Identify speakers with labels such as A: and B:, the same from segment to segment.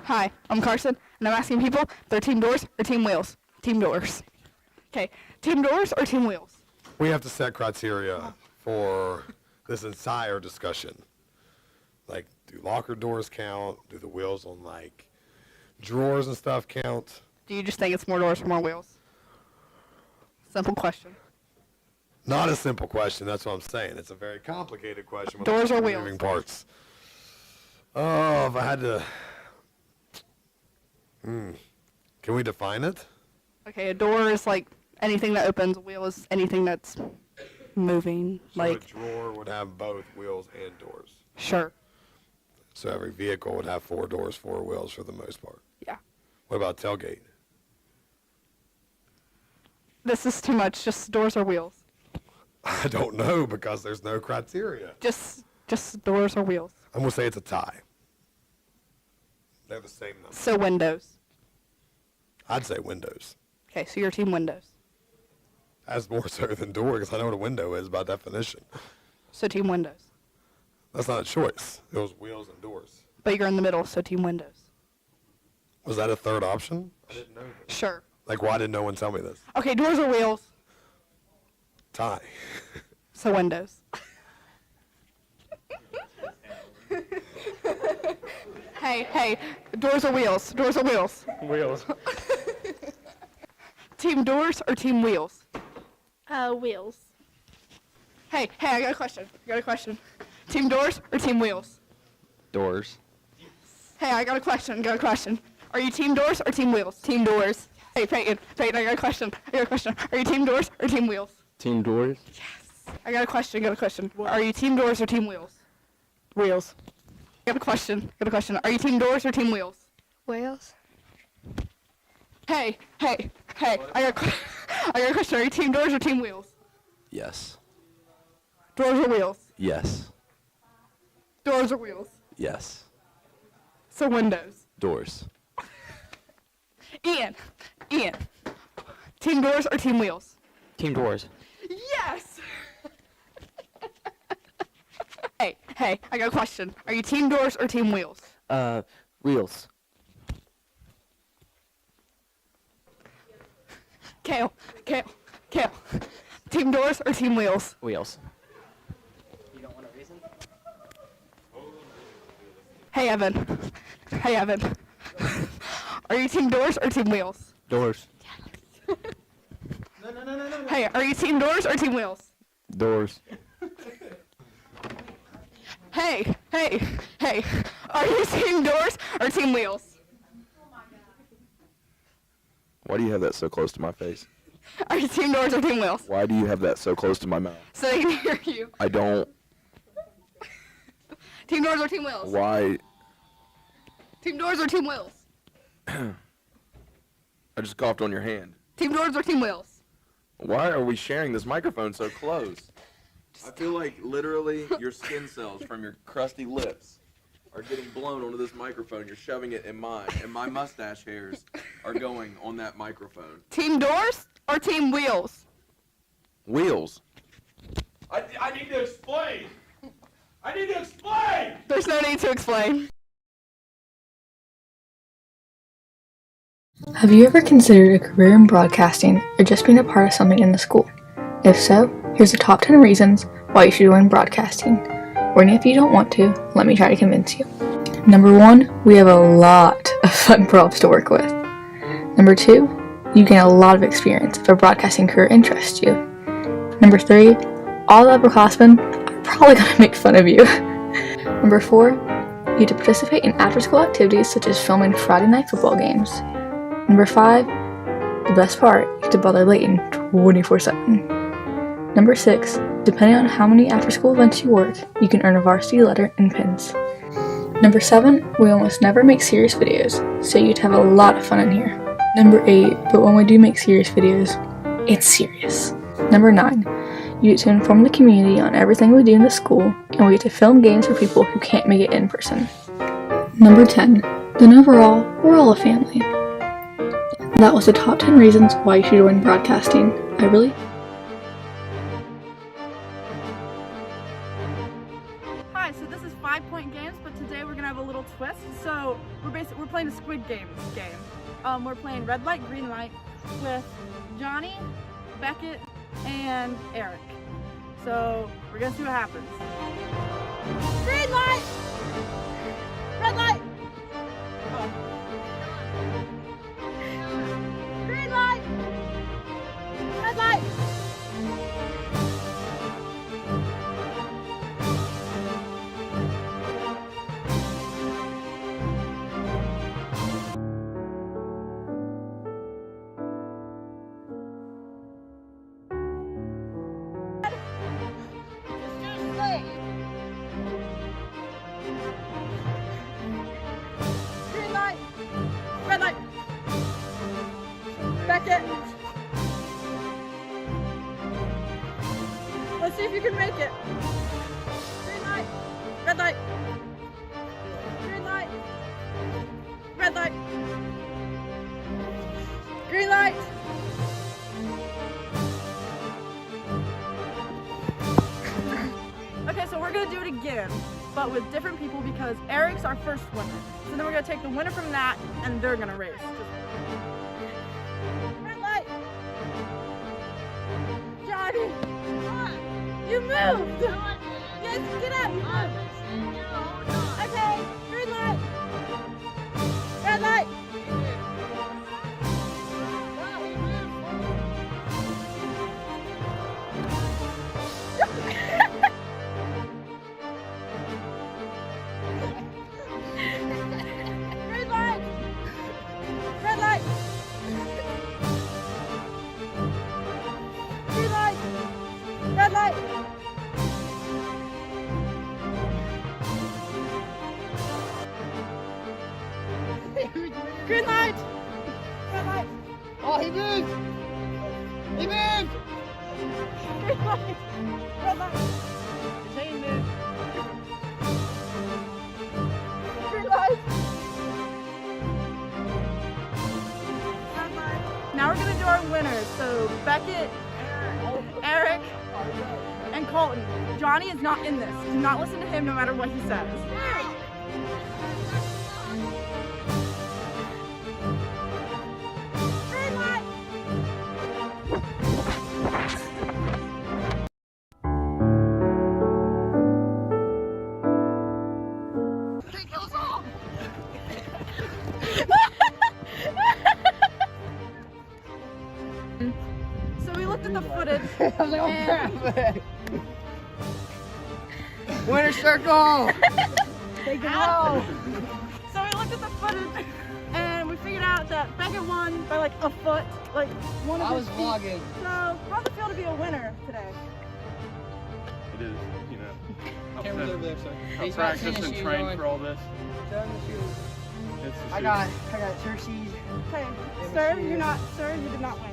A: Hi, I'm Carson, and I'm asking people if they're team doors or team wheels. Team doors. Okay, team doors or team wheels?
B: We have to set criteria for this entire discussion. Like, do locker doors count? Do the wheels on, like, drawers and stuff count?
A: Do you just think it's more doors or more wheels? Simple question.
B: Not a simple question, that's what I'm saying. It's a very complicated question. With
A: Doors or
B: moving
A: wheels?
B: parts. Oh, if I had to... Can we define it?
A: Okay, a door is like anything that opens. A wheel is anything that's moving.
B: So
A: Like,
B: a drawer would have both wheels and doors.
A: sure.
B: So every vehicle would have 4 doors, 4 wheels for the most part.
A: Yeah.
B: What about tailgate?
A: This is too much. Just doors or wheels.
B: I don't know because there's no criteria.
A: Just doors or wheels.
B: I'm going to say it's a tie. They're the same number.
A: So windows.
B: I'd say windows.
A: Okay, so you're team windows.
B: That's more so than door because I know what a window is by definition.
A: So team windows.
B: That's not a choice. It was wheels and doors.
A: But you're in the middle, so team windows.
B: Was that a third option? I didn't know this.
A: Sure.
B: Like, why didn't no one tell me this?
A: Okay, doors or wheels.
B: Tie.
A: So windows. Hey, doors or wheels? Doors or wheels?
C: Wheels.
A: Team doors or team wheels?
D: Wheels.
A: Hey, I got a question. Team doors or team wheels?
C: Doors.
A: Hey, I got a question. Are you team doors or team wheels? Team doors. Hey, Peyton, I got a question. Are you team doors or team wheels?
C: Team doors.
A: I got a question. Are you team doors or team wheels? Wheels. I got a question. Are you team doors or team wheels?
D: Wheels.
A: Hey, hey, hey, I got a question. Are you team doors or team wheels?
C: Yes.
A: Doors or wheels?
C: Yes.
A: Doors or wheels?
C: Yes.
A: So windows.
C: Doors.
A: Ian, team doors or team wheels?
E: Team doors.
A: Yes! Hey, I got a question. Are you team doors or team wheels?
E: Wheels.
A: Kale. Team doors or team wheels?
E: Wheels. You don't want a reason?
A: Hey, Evan. Are you team doors or team wheels?
E: Doors.
A: Hey, are you team doors or team wheels?
C: Doors.
A: Hey, are you team doors or team wheels?
C: Why do you have that so close to my face?
A: Are you team doors or team wheels?
C: Why do you have that so close to my mouth?
A: So they can hear you.
C: I don't.
A: Team doors or team wheels?
C: Why?
A: Team doors or team wheels?
C: I just coughed on your hand.
A: Team doors or team wheels?
C: Why are we sharing this microphone so close? I feel like literally your skin cells from your crusty lips are getting blown onto this microphone. You're shoving it in mine, and my mustache hairs are going on that microphone.
A: Team doors or team wheels?
C: Wheels.
F: I need to explain. I need to explain.
A: There's no need to explain.
G: Have you ever considered a career in broadcasting or just being a part of something in the school? If so, here's the top 10 reasons why you should join broadcasting. Or if you don't want to, let me try to convince you. Number 1, we have a lot of fun props to work with. Number 2, you gain a lot of experience if a broadcasting career interests you. Number 3, all the upperclassmen are probably going to make fun of you. Number 4, you get to participate in after-school activities such as filming Friday night football games. Number 5, the best part, you get to bother Layton 24/7. Number 6, depending on how many after-school events you work, you can earn a varsity letter and pins. Number 7, we almost never make serious videos, so you get to have a lot of fun in here. Number 8, but when we do make serious videos, it's serious. Number 9, you get to inform the community on everything we do in the school, and we get to film games for people who can't make it in person. Number 10, then overall, we're all a family. That was the top 10 reasons why you should join broadcasting.
H: Hi, so this is 5 Point Games, but today we're gonna have a little twist. So we're playing a Squid Games game. We're playing red light, green light with Johnny, Beckett, and Eric. So we're gonna see what happens. Green light, red light. Oh. Green light, red light. Green light, red light. Beckett. Let's see if you can make it. Green light, red light. Green light, red light. Green light. Okay, so we're gonna do it again, but with different people because Eric's our first winner. So then we're gonna take the winner from that and they're gonna race. Red light! Johnny! You moved! Yes, get up! You moved! Okay, green light! Red light! Green light! Red light! Green light! Red light!
F: he moved! He moved!
H: Green light. Red light. Green light. Red light. Now we're gonna do our winners. So Beckett, Eric, and Colton. Johnny is not in this. Do not listen to him no matter what he says. Green light. So we looked at the footage. and
F: Winner circle!
H: Take it out. So we looked at the footage and we figured out that Beckett won by like a foot, like one of
F: I
H: his
F: was
H: feet.
F: vlogging.
H: So how's it feel to be a winner today?
I: It is, you know.
F: Camera's over there, sir.
I: I've practiced and trained for all this. It's the
F: I got Hershey's.
H: Okay, sir, you're not, sir, you did not win.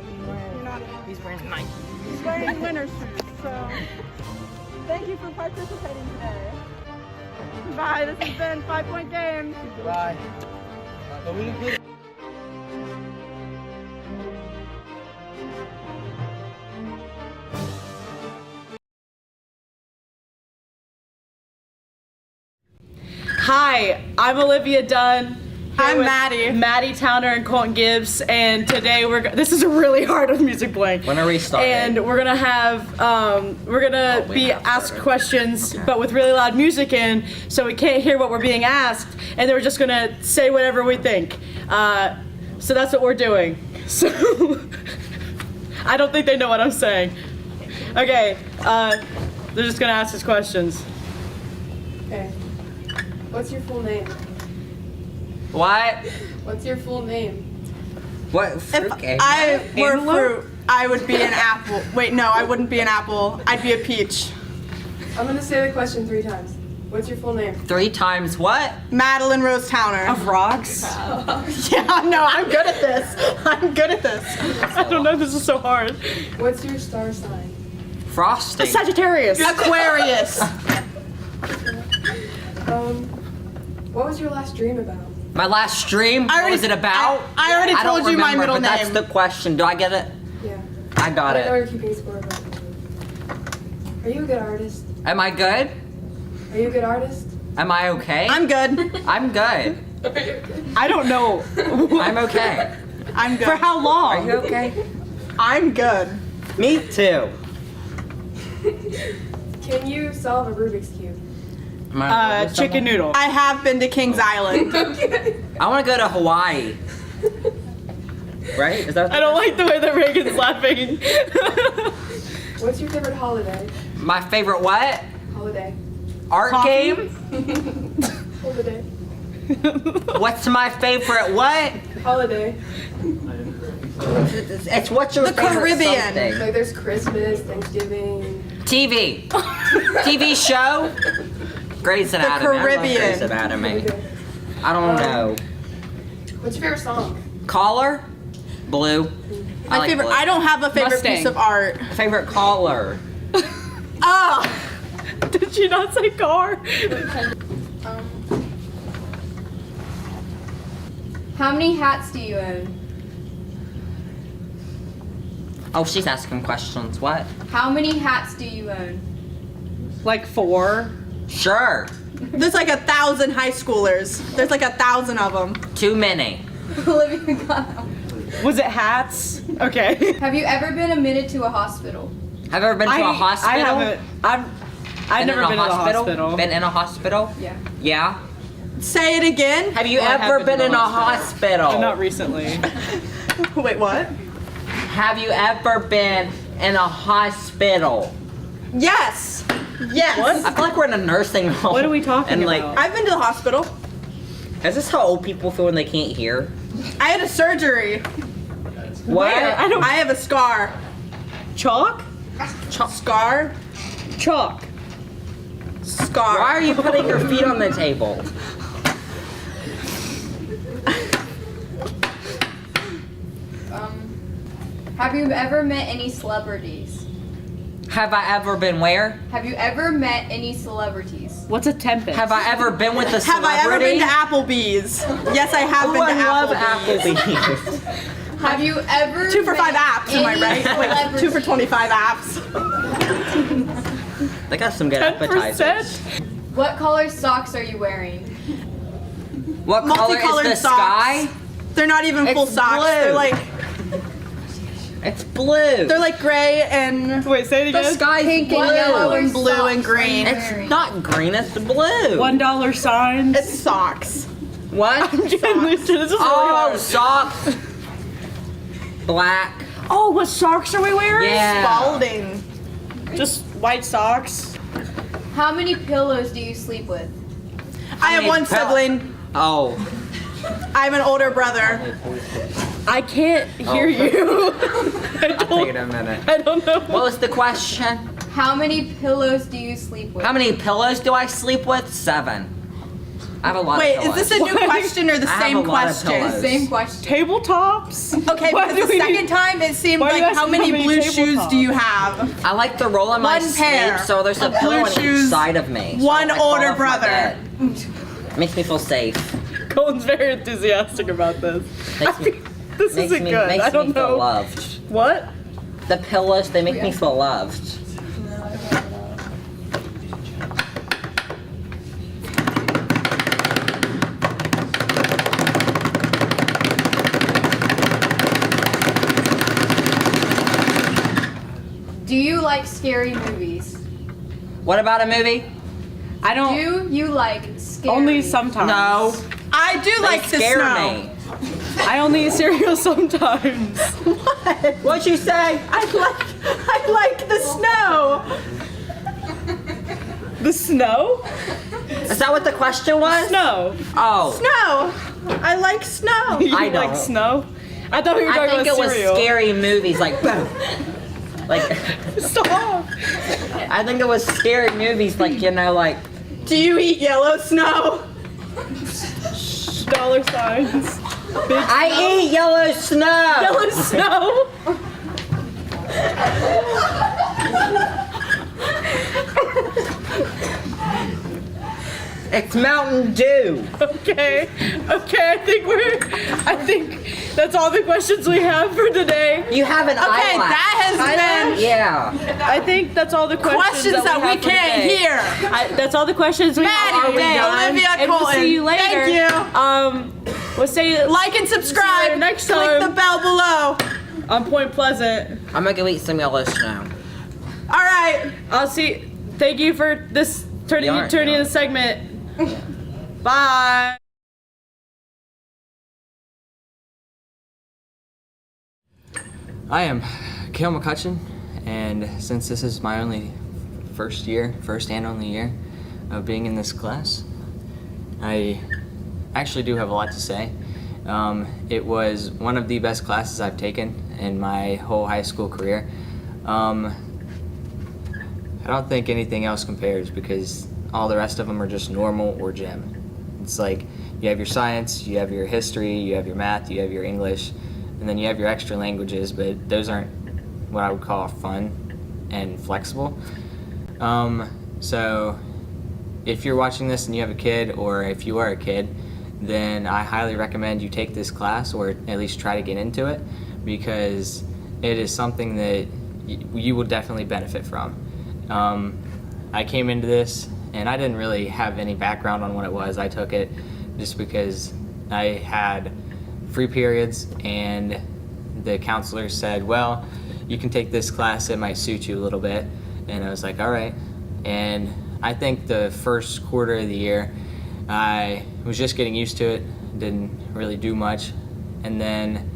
H: You're not in.
F: He's wearing Nike.
H: He's wearing winner's shoes. So thank you for participating today. Bye. This has been 5 Point Games.
F: Bye. But we didn't put
J: Hi, I'm Olivia Dunn.
H: I'm
J: with
H: Maddie.
J: Maddie Towner and Colton Gibbs, and today this is really hard with music playing.
E: When are we starting?
J: And we're gonna have be asked questions, but with really loud music in, so we can't hear what we're being asked, and then we're just gonna say whatever we think. So that's what we're doing. So I don't think they know what I'm saying. Okay, they're just gonna ask us questions.
K: Okay. What's your full name?
E: What?
K: What's your full name?
E: What? Fruit cake?
H: I were fruit, I would be an apple. Wait, no, I wouldn't be an apple. I'd be a peach.
K: I'm gonna say the question 3 times. What's your full name?
E: 3 times what?
H: Madeline Rose Towner.
J: Of rocks?
H: Yeah, no, I'm good at this. I'm good at this.
J: I don't know, this is so hard.
K: What's your star sign?
E: Frosting.
J: Sagittarius.
H: Aquarius.
K: What was your last dream about?
E: My last stream? What was it about?
H: I already
E: I don't
H: told you my
E: remember,
H: middle
E: but that's
H: name.
E: the question. Do I get it?
K: Yeah.
E: I got
K: I know
E: it.
K: you're keeping score, but are you a good artist?
E: Am I good?
K: Are you a good artist?
E: Am I okay?
H: I'm good.
E: I'm good.
J: I don't know.
E: I'm okay.
H: I'm good.
J: For how long?
E: Are you okay?
H: I'm good.
E: Me too.
K: Can you solve a Rubik's Cube?
E: Am I with
J: Chicken
E: someone?
J: noodle.
H: I have been to Kings Island.
K: Okay.
E: I want to go to Hawaii. Right? Is that?
J: I don't like the way that Reagan's laughing.
K: What's your favorite holiday?
E: My favorite what?
K: Holiday.
E: Art
J: Coffee?
E: game?
K: Holiday.
E: What's my favorite what?
K: Holiday.
E: It's what's your
H: The
E: favorite
H: Caribbean.
E: something?
K: Like there's Christmas, Thanksgiving.
E: TV. TV show? Grey's Anatomy. I love
H: Caribbean.
E: Grey's Anatomy.
K: Okay.
E: I don't know.
K: What's your favorite song?
E: Collar? Blue.
H: My
E: like
H: favorite.
E: blue.
H: I don't have a favorite
J: Mustang.
H: piece of art.
E: Favorite collar?
H: Oh.
J: Did she not say car?
K: How many hats do you own?
E: Oh, she's asking questions. What?
K: How many hats do you own?
J: Like 4.
E: Sure.
H: There's like 1,000 high schoolers. There's like 1,000 of them.
E: Too many.
K: Olivia got that.
J: Was it hats? Okay.
K: Have you ever been admitted to a hospital?
E: Have you ever been to a hospital?
J: I haven't. I've never been to the hospital.
E: Been in a hospital?
K: Yeah.
E: Yeah.
H: Say it again.
E: Have you
J: Well, I
E: ever
J: have been
E: been
J: to
E: in
J: the
E: a hospital?
J: Not recently.
H: Wait, what?
E: Have you ever been in a hospital?
H: Yes. Yes.
J: What?
E: I feel like we're in a nursing home.
J: What are we talking
E: and like,
J: about?
H: I've been to the hospital.
E: Is this how old people feel when they can't hear?
H: I had a surgery.
E: What?
J: Where? I don't.
H: I have a scar.
J: Chalk?
H: Scar.
J: Chalk.
H: Scar.
E: Why are you putting your feet on the table?
K: Have you ever met any celebrities?
E: Have I ever been where?
K: Have you ever met any celebrities?
J: What's a tempest?
E: Have I ever been with a
J: Have I ever
E: celebrity?
J: been to Applebee's? Yes, I have been
E: I
J: to
E: love
J: Applebee's.
E: Applebee's.
K: Have you ever
J: 2 for 5
K: met
J: apps, am I
K: any
J: right? Like 2 for 25 apps.
E: They got some good appetizers.
K: What color socks are you wearing?
E: What color is
J: Multicolored
E: the
J: socks.
E: sky?
J: They're not even full
E: It's
J: socks.
E: blue.
J: They're like
E: Blue.
J: They're like gray and wait, say it again.
E: The sky's
K: Pink
E: blue.
K: and yellow
J: and blue
K: socks
J: and green.
K: are you
E: It's
K: wearing?
E: not green, it's blue.
J: $1 signs. It's socks.
E: What?
J: This is really
E: Oh,
J: hard.
E: socks. Black.
J: Oh, what socks are we wearing?
E: Yeah.
J: Spalding. Just white socks.
K: How many pillows do you sleep with?
J: I have
E: many
J: one sibling.
E: Oh.
J: I have an older brother. I can't hear you.
E: Wait a minute.
J: I don't know.
E: What was the question?
K: How many pillows do you sleep with?
E: How many pillows do I sleep with? 7. I have a lot
J: Wait,
E: of
J: is
E: pillows.
J: this a new question or the
E: I have
J: same
E: a lot of
J: question?
E: pillows.
K: Same question.
J: Tabletops? Okay,
K: Why
J: because
K: do
J: the
K: we
J: second
K: need-
J: time it seemed
K: Why are you
J: like how
K: asking
J: many
K: how many
J: blue shoes do you
K: tabletops?
J: have?
E: I like to roll in my
J: One
E: sleep,
J: pair
E: so there's a
J: of
E: pillow
J: blue
E: on
J: shoes,
E: each side of me. So
J: one
E: I fall
J: older
E: off my
J: brother.
E: bed. Makes me feel safe.
J: Colin's very enthusiastic about this.
E: Makes me,
J: This
E: makes
J: isn't
E: me,
J: good.
E: Makes
J: I don't
E: me feel
J: know.
E: loved.
J: What?
E: The pillows, they make me feel loved.
K: Do you like scary movies?
E: What about a movie?
J: I don't.
K: Do you like scary?
J: Only sometimes.
E: No.
J: I do
E: They
J: like the
E: scare
J: snow.
E: me.
J: I only eat cereal sometimes. What?
E: What'd you say?
J: I like the snow. The snow?
E: Is that what the question was?
J: Snow.
E: Oh.
J: Snow. I like snow. You
E: I
J: like
E: don't.
J: snow? I thought we were
E: I
J: talking
E: think it
J: about
E: was
J: cereal.
E: scary movies, like boom. Like,
J: Stop.
E: I think it was scary movies, like, you know, like.
J: Do you eat yellow snow? Dollar signs. Big
E: I eat yellow snow.
J: yellow snow.
E: It's Mountain Dew.
J: Okay. I think that's all the questions we have for today.
E: You have an eyelash.
J: Okay, that has been.
E: Yeah.
J: I think that's all the questions that we
E: have for
J: can't
E: today.
J: hear. That's all the questions we have for today.
E: Olivia
J: And we'll
K: Colton.
J: see you later.
K: Thank
J: you. We'll say
K: Like and subscribe.
J: next
K: Click
J: time.
K: the bell below.
J: On Point Pleasant.
E: I'm gonna go eat some yellow snow.
J: All right. I'll see. Thank you for this turning
E: You aren't,
J: the segment. Bye.
L: I am Kale McCutcheon, and since this is my first and only year of being in this class, I actually do have a lot to say. It was one of the best classes I've taken in my whole high school career. I don't think anything else compares because all the rest of them are just normal or gym. It's like you have your science, you have your history, you have your math, you have your English, and then you have your extra languages, but those aren't what I would call fun and flexible. So if you're watching this and you have a kid, or if you are a kid, then I highly recommend you take this class, or at least try to get into it, because it is something that you will definitely benefit from. I came into this and I didn't really have any background on what it was. I took it just because I had free periods and the counselor said, well, you can take this class, it might suit you a little bit. And I was like, all right. And I think the first quarter of the year, I was just getting used to it, didn't really do much. And then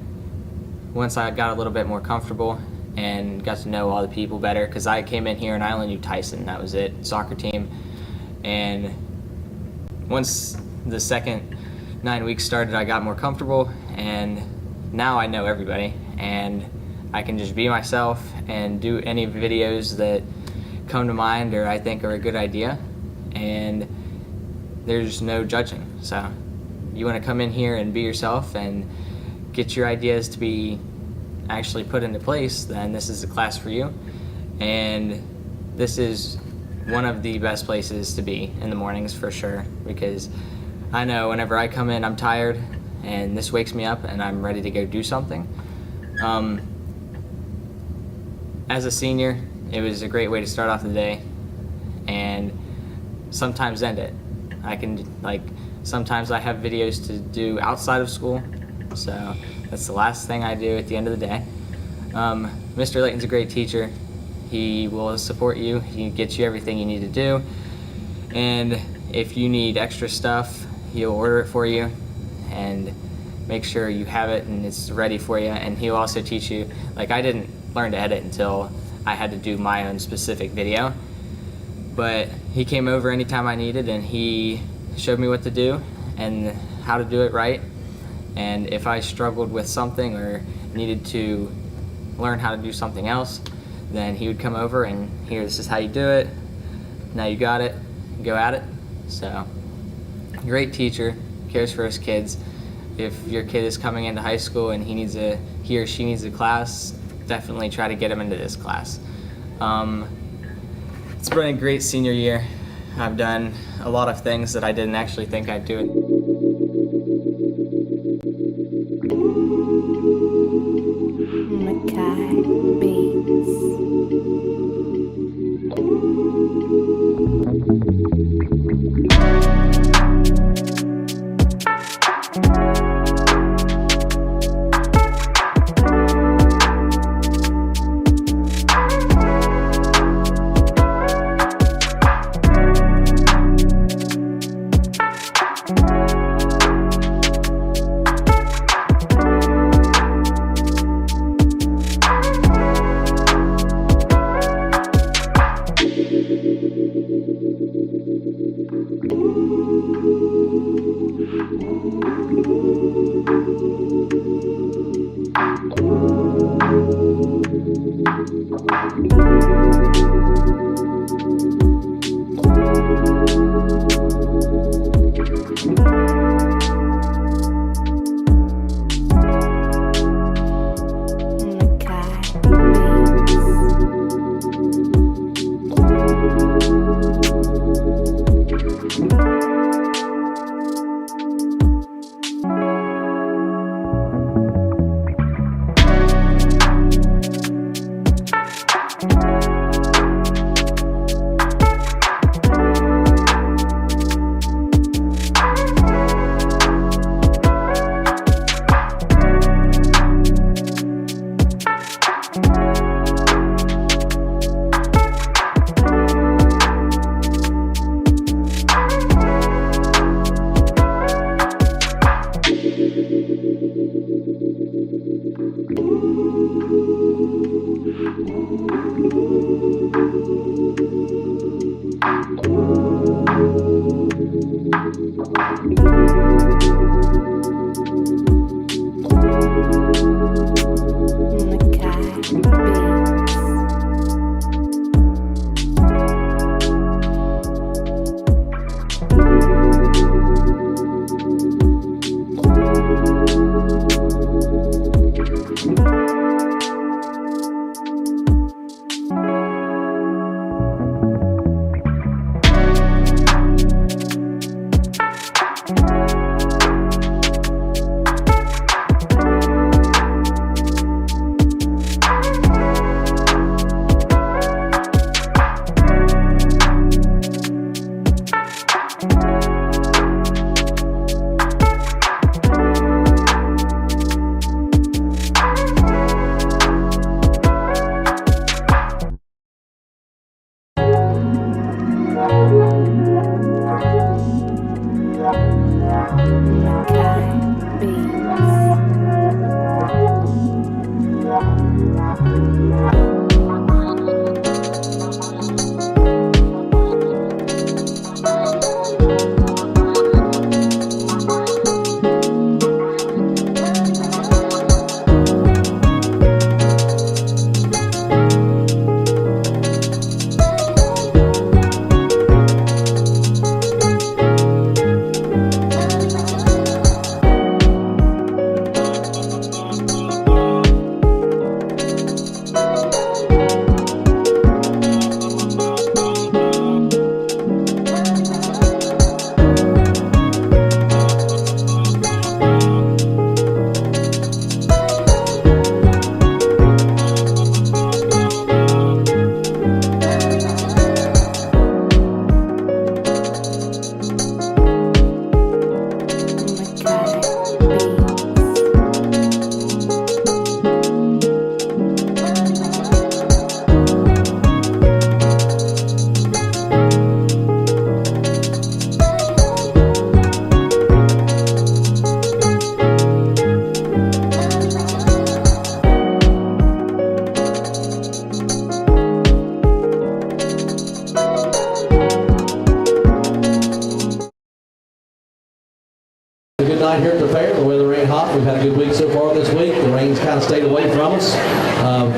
L: once I got a little bit more comfortable and got to know all the people better, because I came in here and I only knew Tyson, that was it, soccer team. And once the second 9 weeks started, I got more comfortable, and now I know everybody, and I can just be myself and do any videos that come to mind or I think are a good idea, and there's no judging. So you want to come in here and be yourself and get your ideas to be actually put into place, then this is the class for you. And this is one of the best places to be in the mornings for sure, because I know whenever I come in, I'm tired, and this wakes me up and I'm ready to go do something. As a senior, it was a great way to start off the day and sometimes end it. Sometimes I have videos to do outside of school, so that's the last thing I do at the end of the day. Mr. Layton's a great teacher. He will support you. He gets you everything you need to do. And if you need extra stuff, he'll order it for you and make sure you have it and it's ready for you. And he'll also teach you, like, I didn't learn to edit until I had to do my own specific video. But he came over anytime I needed and he showed me what to do and how to do it right. And if I struggled with something or needed to learn how to do something else, then he would come over and here, this is how you do it. Now you got it, go at it. So, great teacher, cares for his kids. If your kid is coming into high school and he or she needs a class, definitely try to get him into this class. It's been a great senior year. I've done a lot of things that I didn't actually think I'd do.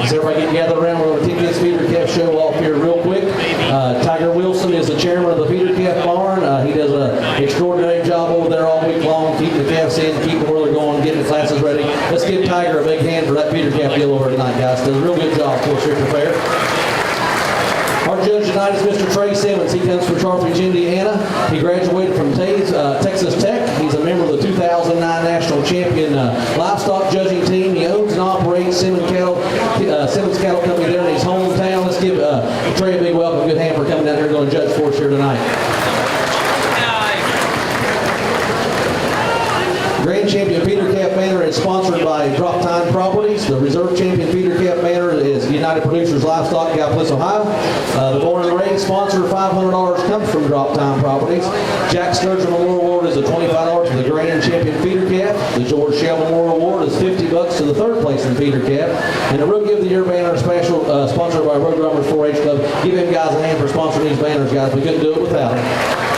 M: As everybody get gathered around, we're going to kick this feeder calf show off here real quick. Tiger Wilson is the chairman of the feeder calf barn. He does an extraordinary job over there all week long, keeping the calves in, keeping where they're going, getting the classes ready. Let's give Tiger a big hand for that feeder calf deal over tonight, guys. Does a real good job for Stricter Fair. Our judge tonight is Mr. Trey Simmons. He comes from Charleston, Indiana. He graduated from Texas Tech. He's a member of the 2009 National Champion Livestock Judging Team. He owns and operates Simmons Cattle Company there in his hometown. Let's give Trey a big welcome. Good hand for coming down here and going to judge for us here tonight. Grand Champion Feeder Calf Banner is sponsored by Drop Time Properties. The Reserve Champion Feeder Calf Banner is United Producers Livestock, Gallipolis, Ohio. The Born and Raised sponsor, $500 comes from Drop Time Properties. Jack Sturgeon Memorial Award is a $25 to the Grand Champion Feeder Calf. The George Shell Memorial Award is $50 to the third place in Feeder Calf. And the Rookie of the Year banner is special, sponsored by Road Runners 4-H Club. Give them guys a hand for sponsoring these banners, guys. We couldn't do it without them.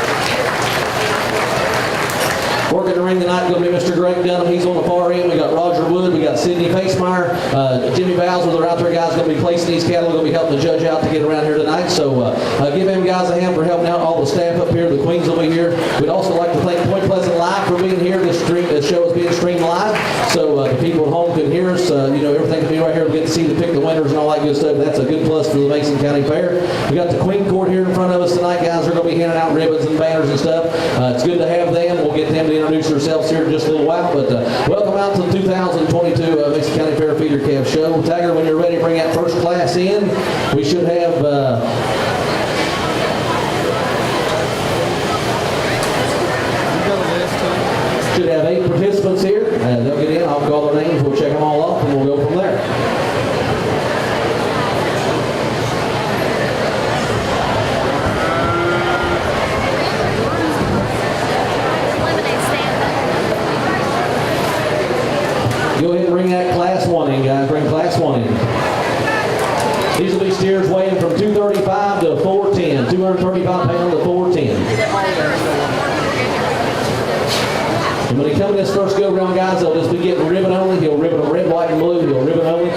M: Working the ring tonight going to be Mr. Greg Dunham. He's on the far end. We got Roger Wood. We got Sidney Pacemeyer. Jimmy Bowser. They're out there, guys. Going to be placing these cattle. Going to be helping the judge out to get around here tonight. So give them guys a hand for helping out. All the staff up here. The Queens will be here. We'd also like to thank Point Pleasant Live for being here. This show is being streamed live. So the people at home can hear us. Everything can be right here. We get to see the pick the winners and all that good stuff. That's a good plus for the Mason County Fair. We got the Queen Court here in front of us tonight, guys. They're going to be handing out ribbons and banners and stuff. It's good to have them. We'll get them to introduce themselves here in just a little while, but welcome out to the 2022 Mason County Fair Feeder Calf Show. Tiger, when you're ready, bring that first class in. We should have should have 8 participants here. They'll get in. I'll call their names. We'll check them all off, and we'll go from there. Go ahead and bring that class 1 in, guys. Bring class 1 in. These will be steers weighing from 235 to 410. 235 pounds to 410. And when they come in this first go-round, guys, they'll just be getting ribbon only. He'll ribbon them red, white, and blue. He'll ribbon only.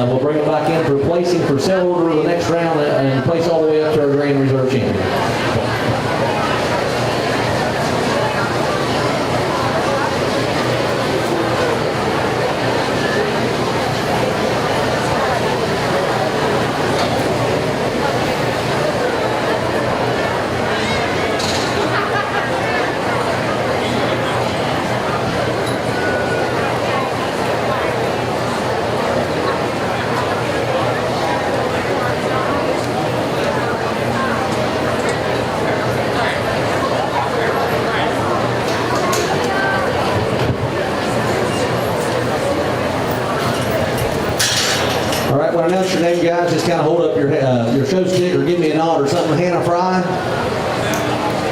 M: We'll bring them back in for placing for sale order the next round and place all the way up to our Grand Reserve Champion. When I announce your name, guys, just kind of hold up your show stick or give me a nod or something. Hannah Fry,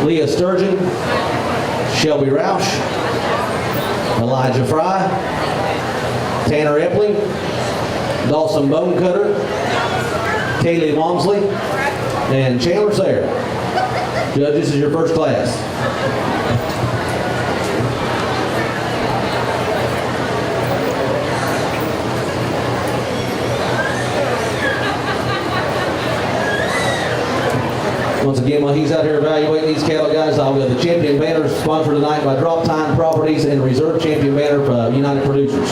M: Leah Sturgeon, Shelby Roush, Elijah Fry, Tanner Epley, Dawson Bonecutter, Kaylee Walmsley, and Chandler Sayre. Judge, this is your first class. Once again, while he's out here evaluating these cattle, guys, I'll get the champion banner sponsored tonight by Drop Time Properties and Reserve Champion banner for United Producers.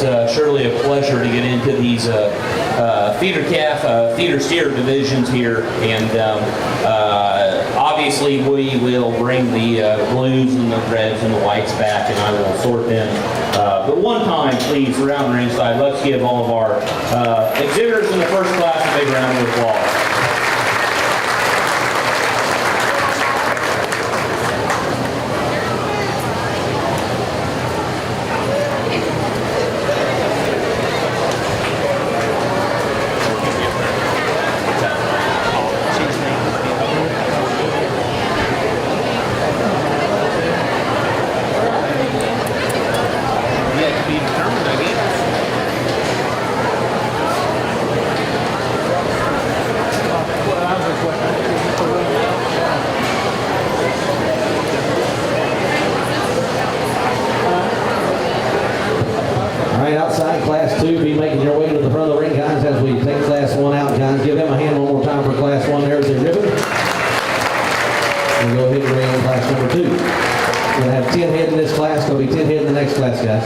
N: it's surely a pleasure to get into these feeder calf, feeder steer divisions here, and obviously we will bring the blues and the reds and the whites back, and I will sort them. But one time, please, around the ringside, let's give all of our exhibitors in the first class a big round of applause.
M: Class 2, be making your way to the front of the ring, guys, as we take Class 1 out, guys. Give them a hand one more time for Class 1. There's their ribbon. We'll go ahead and bring on class number 2. We're going to have 10 head in this class. Going to be 10 head in the next class, guys.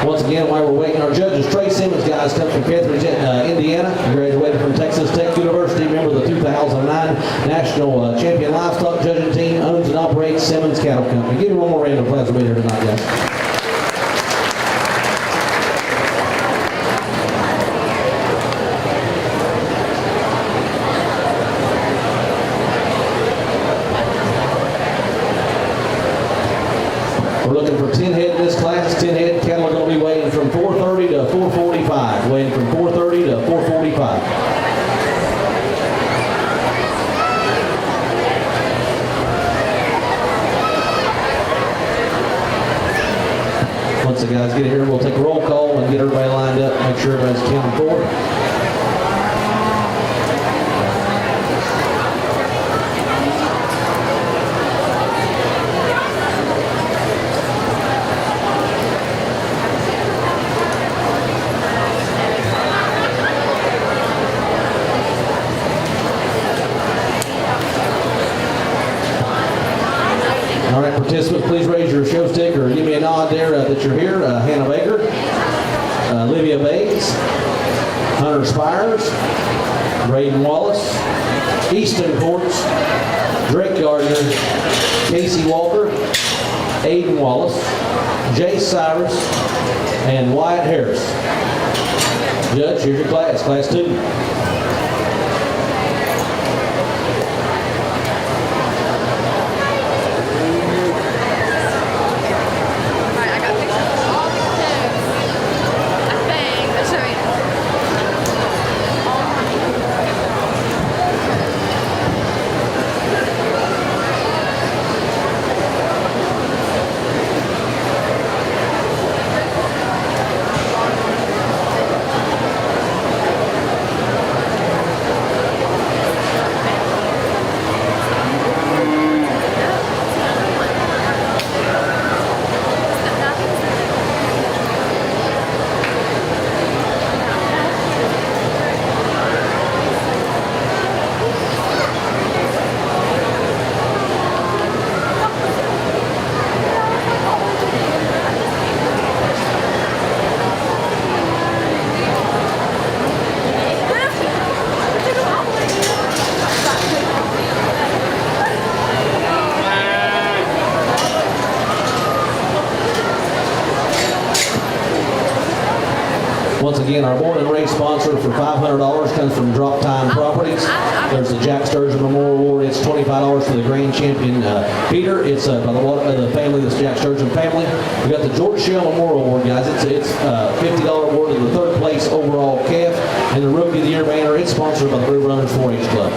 M: Once again, while we're waiting, our judge is Trey Simmons, guys, comes from Carthage, Indiana. He graduated from Texas Tech University, member of the 2009 National Champion Livestock Judging Team, owns and operates Simmons Cattle Company. Give me one more round of applause for being here tonight, guys. We're looking for 10 head in this class. 10 head cattle are going to be weighing from 430 to 445. Weighing from 430 to 445. Once the guys get here, we'll take a roll call and get everybody lined up. Make sure everybody's counted for. All right, participants, please raise your show stick or give me a nod there that you're here. Hannah Baker, Olivia Bates, Hunter Spires, Braden Wallace, Easton Courts, Drake Gardner, Casey Walker, Aiden Wallace, Jay Cyrus, and Wyatt Harris. Judge, here's your class, Class 2. Once again, our morning race sponsor for $500 comes from Drop Time Properties. There's the Jack Sturgeon Memorial Award. It's $25 for the Grand Champion Peter. It's by the family, this Jack Sturgeon family. We got the George Shell Memorial Award, guys. It's $50 award to the third place overall calf, and the Rookie of the Year banner. It's sponsored by the Blue Runners 4-H Club.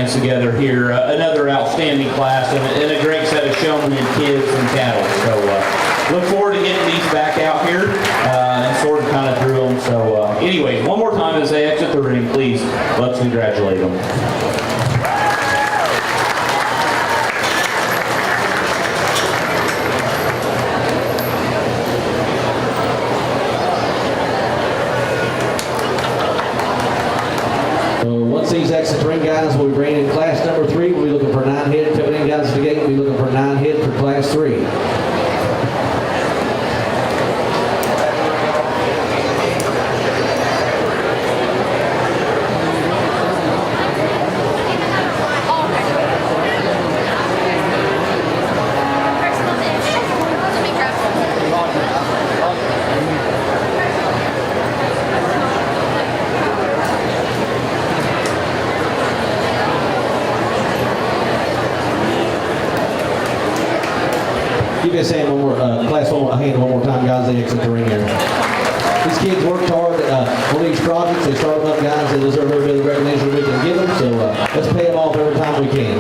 N: hands together here. Another outstanding class and a great set of showmen and kids and cattle. So look forward to getting these back out here and sorting kind of through them. So anyways, one more time as they exit the ring, please, let's congratulate them.
M: Once these exit the ring guys, we'll be bringing in class number 3. We'll be looking for 9 head. Coming in guys at the gate, we'll be looking for 9 head for class 3. Give us a hand one more, class a hand one more time, guys. They exit the ring here. These kids worked hard on these projects. They started up guys. They deserve every bit of recognition we can give them. So let's pay them off every time we can.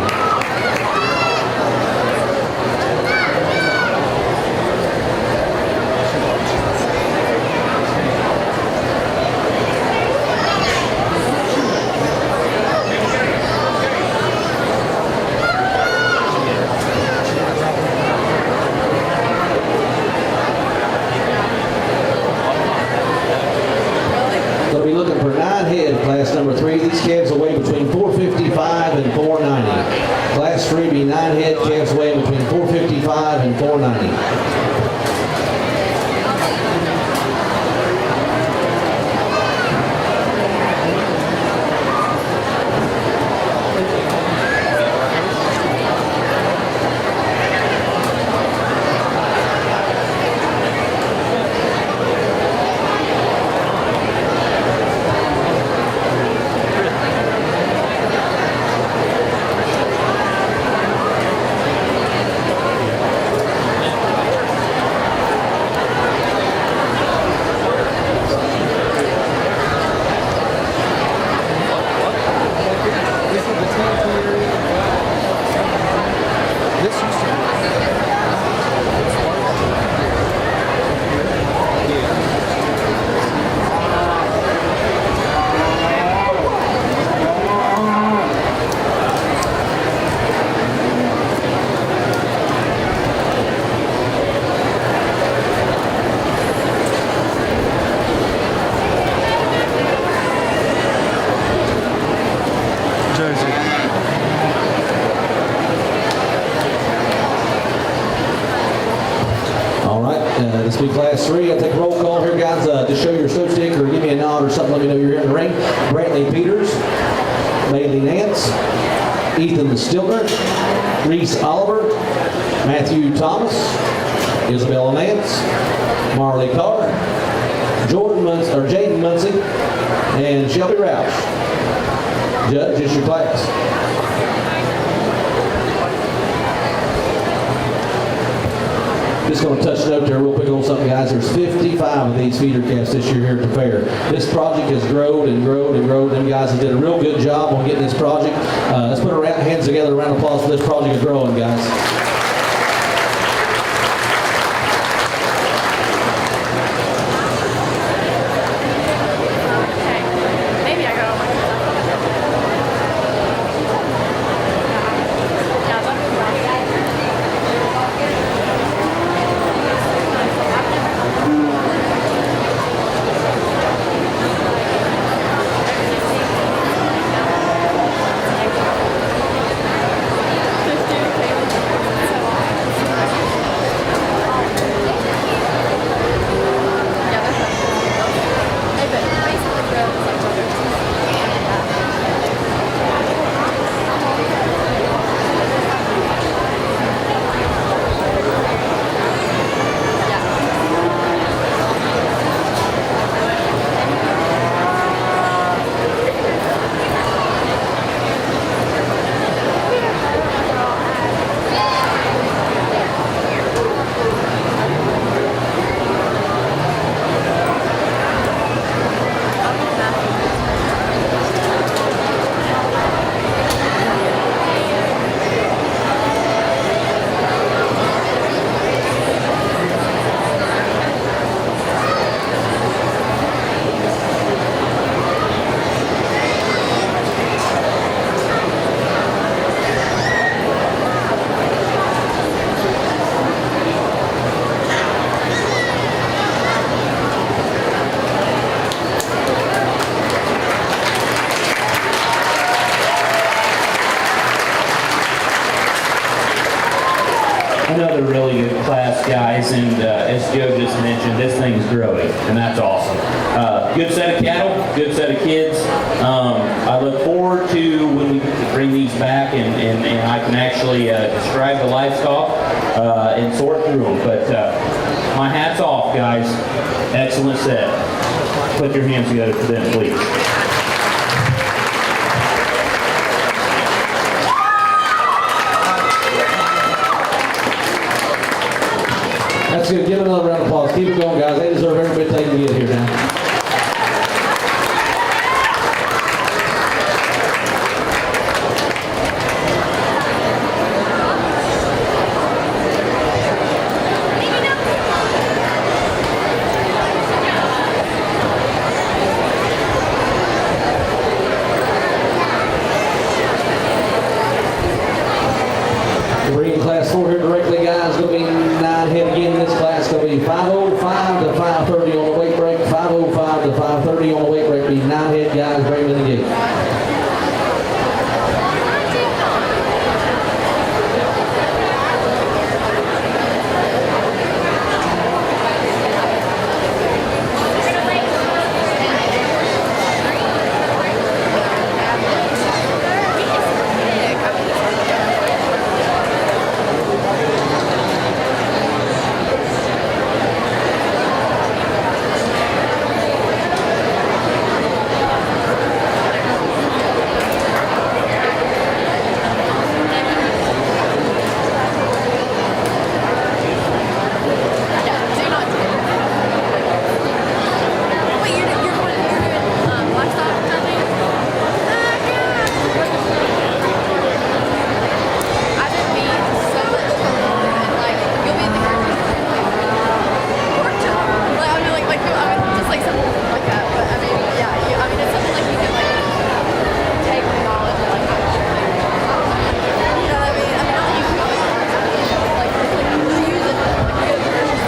M: They'll be looking for 9 head, class number 3. These calves will weigh between 455 and 490. Class 3 be 9 head, calves weigh between 455 and 490. This will be class 3. I'll take a roll call here, guys. Just show your show stick or give me a nod or something. Let me know you're here in the ring. Brantley Peters, Bailey Nance, Ethan Stiltner, Reese Oliver, Matthew Thomas, Isabella Nance, Marley Carr, Jaden Muncy, and Shelby Roush. Judge, it's your class. Just going to touch a note there real quick on something, guys. There's 55 of these feeder calves this year here at the fair. This project has grown and grown and grown. Them guys have did a real good job on getting this project. Let's put our hands together. A round of applause for this project is growing, guys.
N: really good class, guys, and as Joe just mentioned, this thing's growing, and that's awesome. Good set of cattle, good set of kids. I look forward to when we bring these back and I can actually describe the livestock and sort through them. But my hat's off, guys. Excellent set. Put your hands together for them, please.
M: That's good. Give another round of applause. Keep it going, guys. They deserve every bit they can get here now. Bringing class 4 here directly, guys. Going to be 9 head again in this class. Going to be 5:05 to 5:30 on the weight break. 5:05 to 5:30 on the weight break. Be 9 head guys. Bring them in the gate.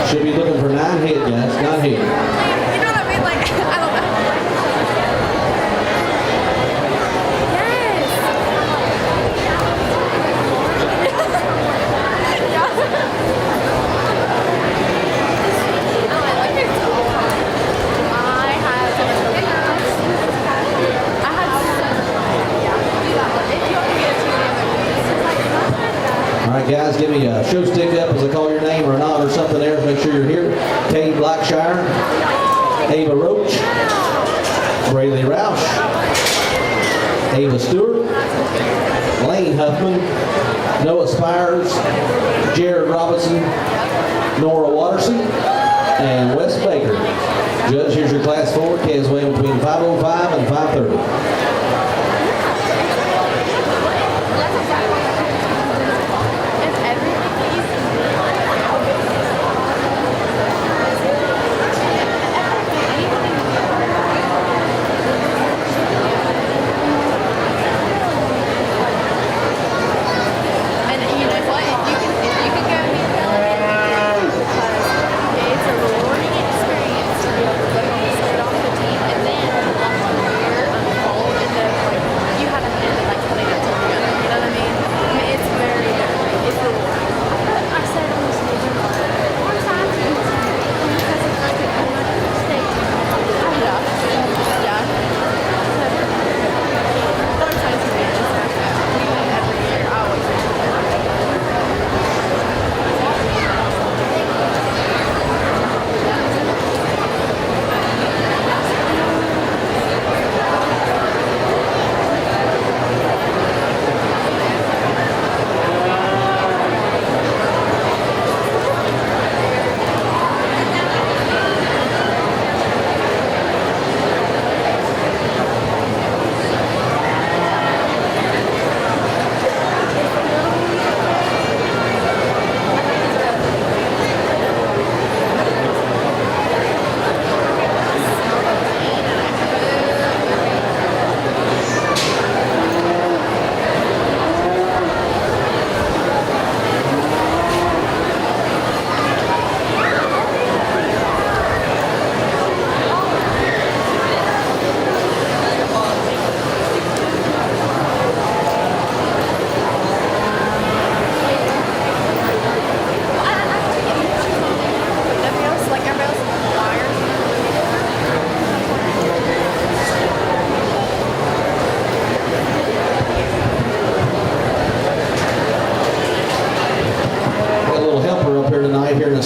M: Should be looking for 9 head, guys. 9 head.
H: You know what I mean? Like, I don't know.
M: All right, guys, give me a show stick up as I call your name or a nod or something there to make sure you're here. Kay Blackshire, Ava Roach, Brayley Roush, Ava Stewart, Lane Huffman, Noah Spires, Jared Robinson, Nora Watterson, and Wes Baker. Judge, here's your class 4. Kids weighing between 5:05 and 5:30.
H: Experience to be able to start off the team and then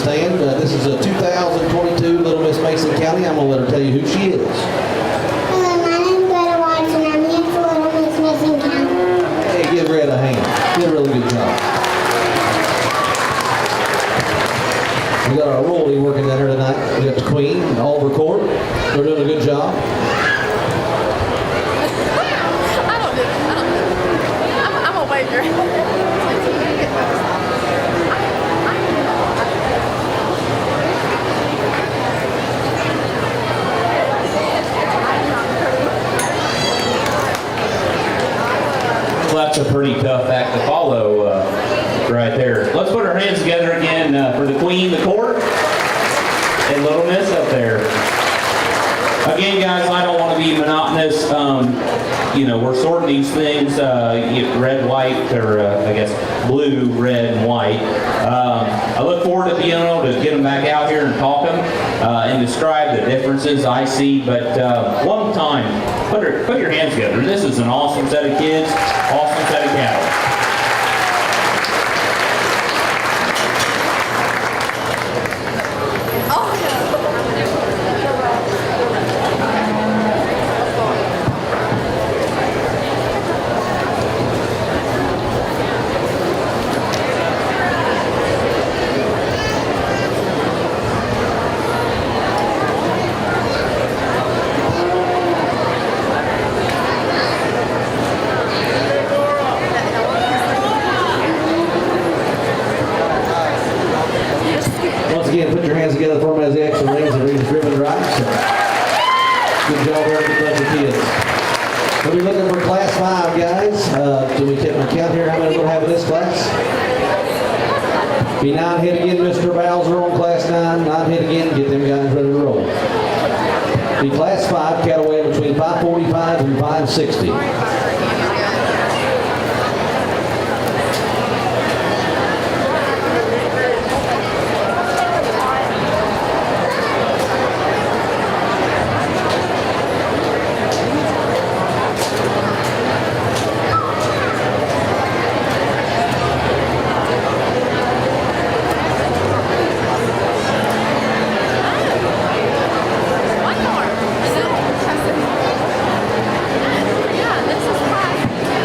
M: grandstand. This is a 2022 Little Miss Mason County. I'm going to let her tell you who she is. Hey, give Red a hand. Did a really good job. We got our royalty working down here tonight. We got the Queen and Oliver Court. They're doing a good job.
H: I'm a wager.
N: Well, that's a pretty tough act to follow right there. Let's put our hands together again for the Queen, the Court, and Little Miss up there. Again, guys, I don't want to be monotonous. You know, we're sorting these things, red, white, or I guess blue, red, and white. I look forward to being able to get them back out here and talk them and describe the differences I see. But one time, put your hands together. This is an awesome set of kids, awesome set of cattle.
M: Again, put your hands together for me as the extra rings and read ribbon right. So, good job there, good bunch of kids. We'll be looking for class 5, guys. Do we take my count here? How many we'll have in this class? Be 9 hit again, Mr. Bowser on class 9. 9 hit again, get them guys ready to roll. Be class 5, cattle weigh between 545 and 560.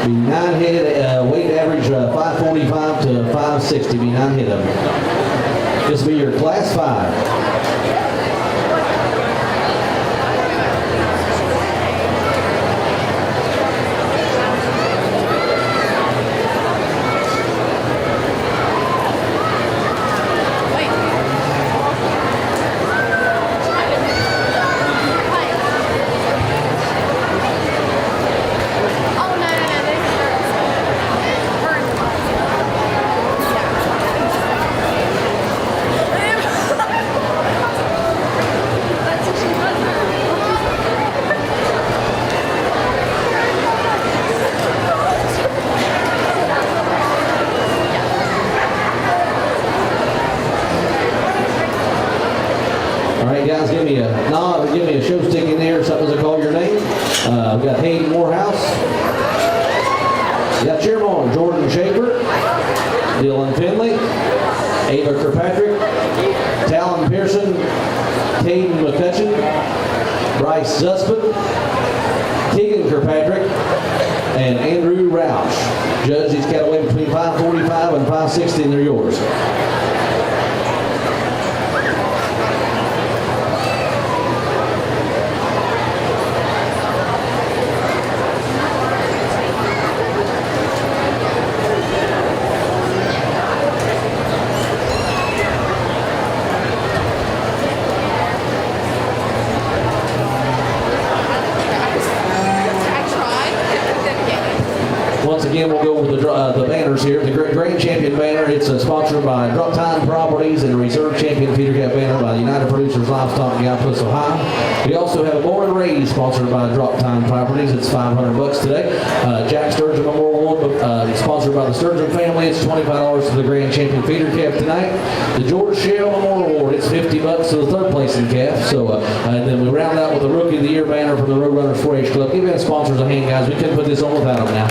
M: Be 9 head, weight average 545 to 560, be 9 head of them. This will be your class 5. All right, guys, give me a nod or give me a show stick in there or something as I call your name. We got Hayden Morehouse. We got Chairman Jordan Shaper, Dylan Finley, Ava Kirkpatrick, Talon Pearson, Caden McCutcheon, Bryce Zuspin, Keegan Kirkpatrick, and Andrew Roush. Judge, these cattle weigh between 545 and 560, and they're yours. Once again, we'll go over the banners here. The Grand Champion banner, it's sponsored by Drop Time Properties, and the Reserve Champion Feeder Cat banner by the United Producers Livestock in Gallipolis, Ohio. We also have a Born and Raised sponsored by Drop Time Properties. It's $500 today. Jack Sturgeon Memorial Award sponsored by the Sturgeon family. It's $25 to the Grand Champion Feeder Calf tonight. The George Shell Memorial Award, it's $50 to the third place in calf. So, and then we round out with the Rookie of the Year banner from the Roadrunners 4-H Club. Give our sponsors a hand, guys. We couldn't put this on without them now.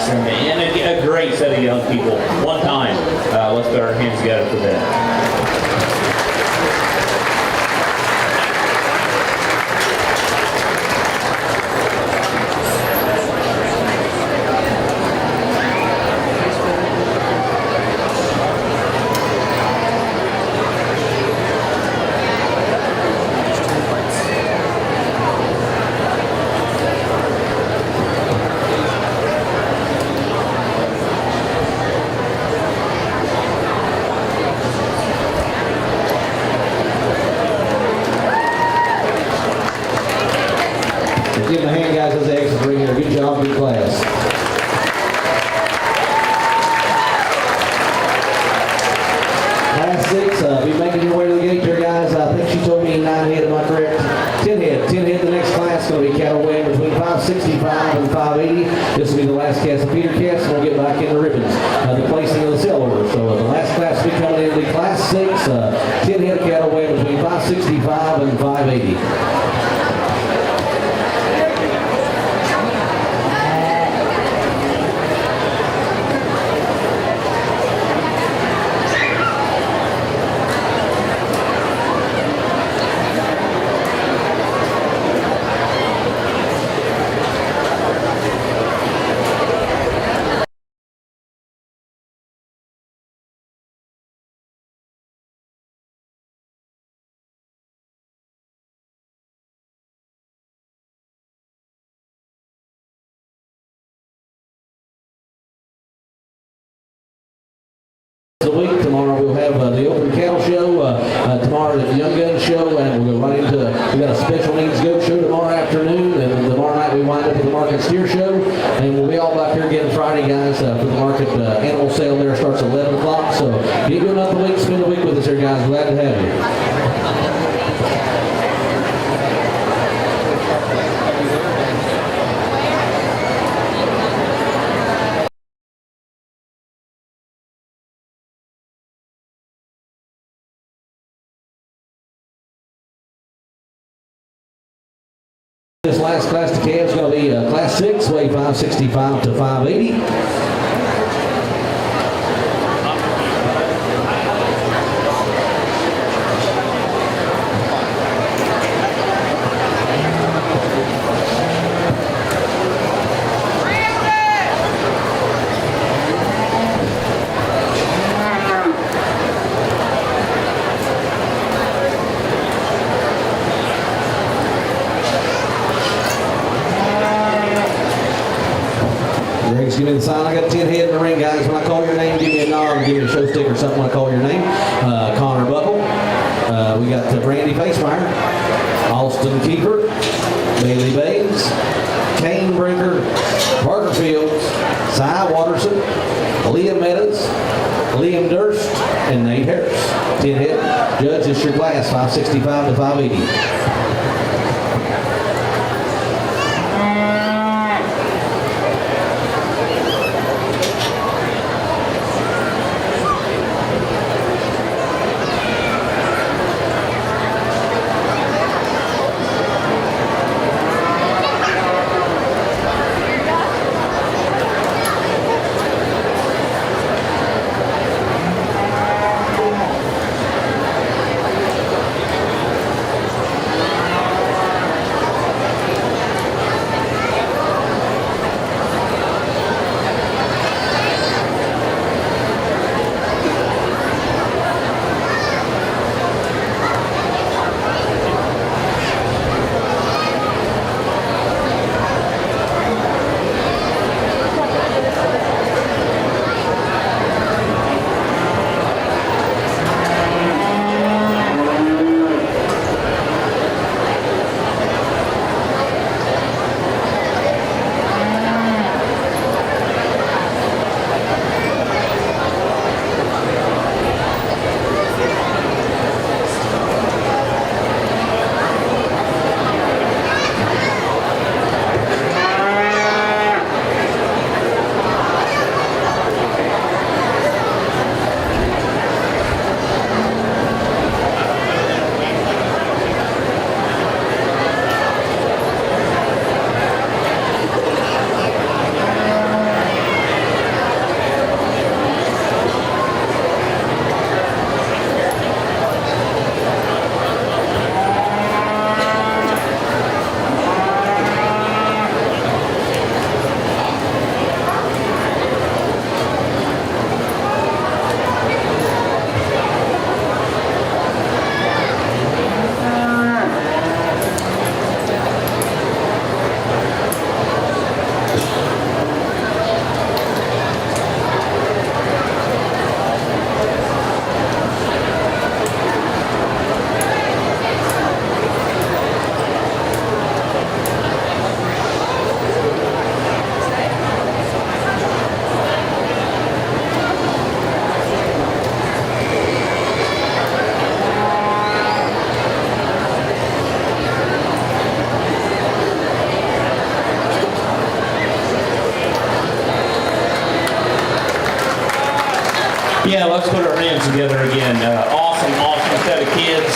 N: classroom, and a great set of young people. One time, let's put our hands together for them.
M: Give them a hand, guys, as they exit the ring here. Good job, good class. Class 6, be making your way to the gate here, guys. I think she told me 9 head, am I correct? 10 head. 10 head, the next class going to be cattle weighing between 565 and 580. This will be the last cast of feeder cast, and we'll get back in the ribbons. The placing of the sale order. So the last class will be coming in, will be Class 6, 10 head of cattle weighing between 565 and 580. The week. Tomorrow we'll have the open cattle show, tomorrow the young gun show, and we'll go right into, we got a special needs goat show tomorrow afternoon, and then tomorrow night we wind up with the market steer show, and we'll be all back here again Friday, guys, for the market animal sale there starts at 11 o'clock, so get good enough the week, spend the week with us here, guys. Glad to have you. This last class to Calves is going to be Class 6, weigh 565 to 580. Give me the sign. I got 10 head in the ring, guys. When I call your name, give me a nod, give me a show stick or something when I call your name. Connor Buckle. We got Brandy Facemeyer, Austin Keeper, Bailey Baines, Kane Brinker, Parker Fields, Cy Watterson, Liam Meadows, Liam Durst, and Nate Harris. 10 head. Judge, it's your class, 565 to 580.
N: let's put our hands together again. Awesome set of kids,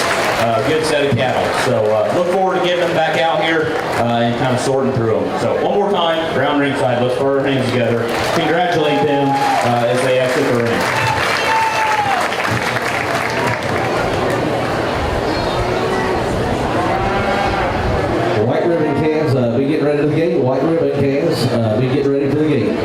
N: good set of cattle. So look forward to getting them back out here and kind of sorting through them. So one more time, around ringside, let's put our hands together. Congratulate them as they exit the ring.
M: White ribbon calves, be getting ready to the gate. White ribbon calves, be getting ready for the gate.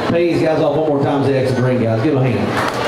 M: Pay these guys off one more time as they exit the ring, guys. Give them a hand.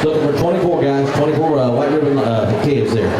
M: Looking for 24 guys, 24 white ribbon calves there.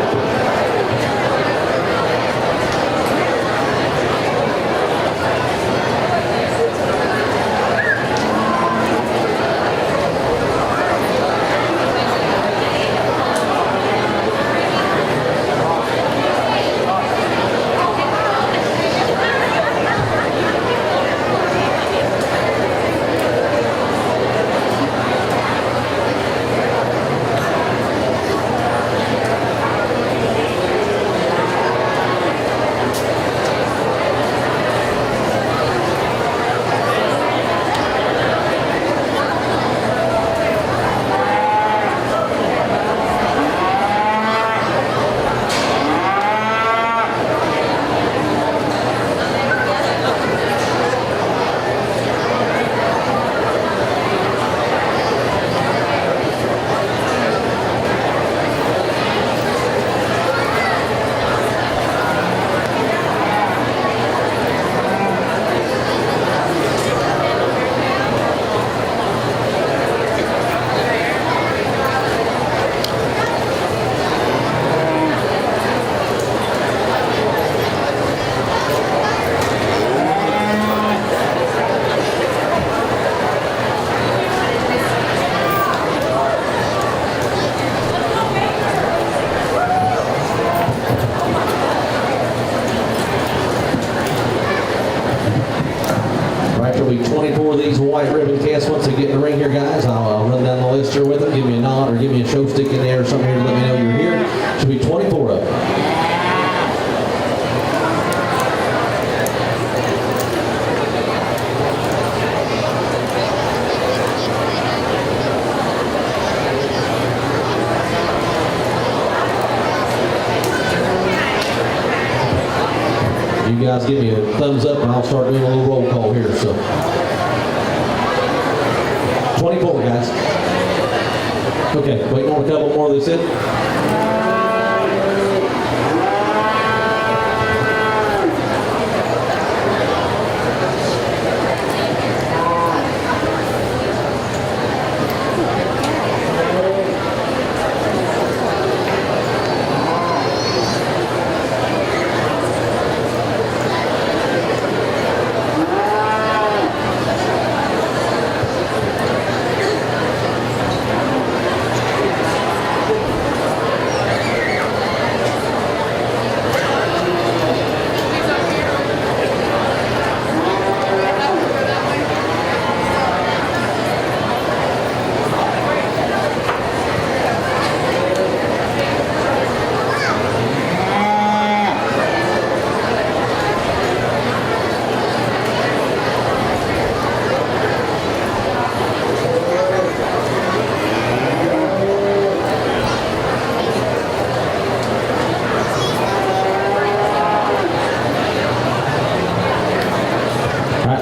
M: There'll be 24 of these white ribbon calves. Once they get in the ring here, guys, I'll run down the list here with them. Give me a nod or give me a show stick in there or something here to let me know you're here. Should be 24 of them. You guys give me a thumbs up and I'll start doing a little roll call here. So 24 guys. Okay, waiting on a couple more of this in.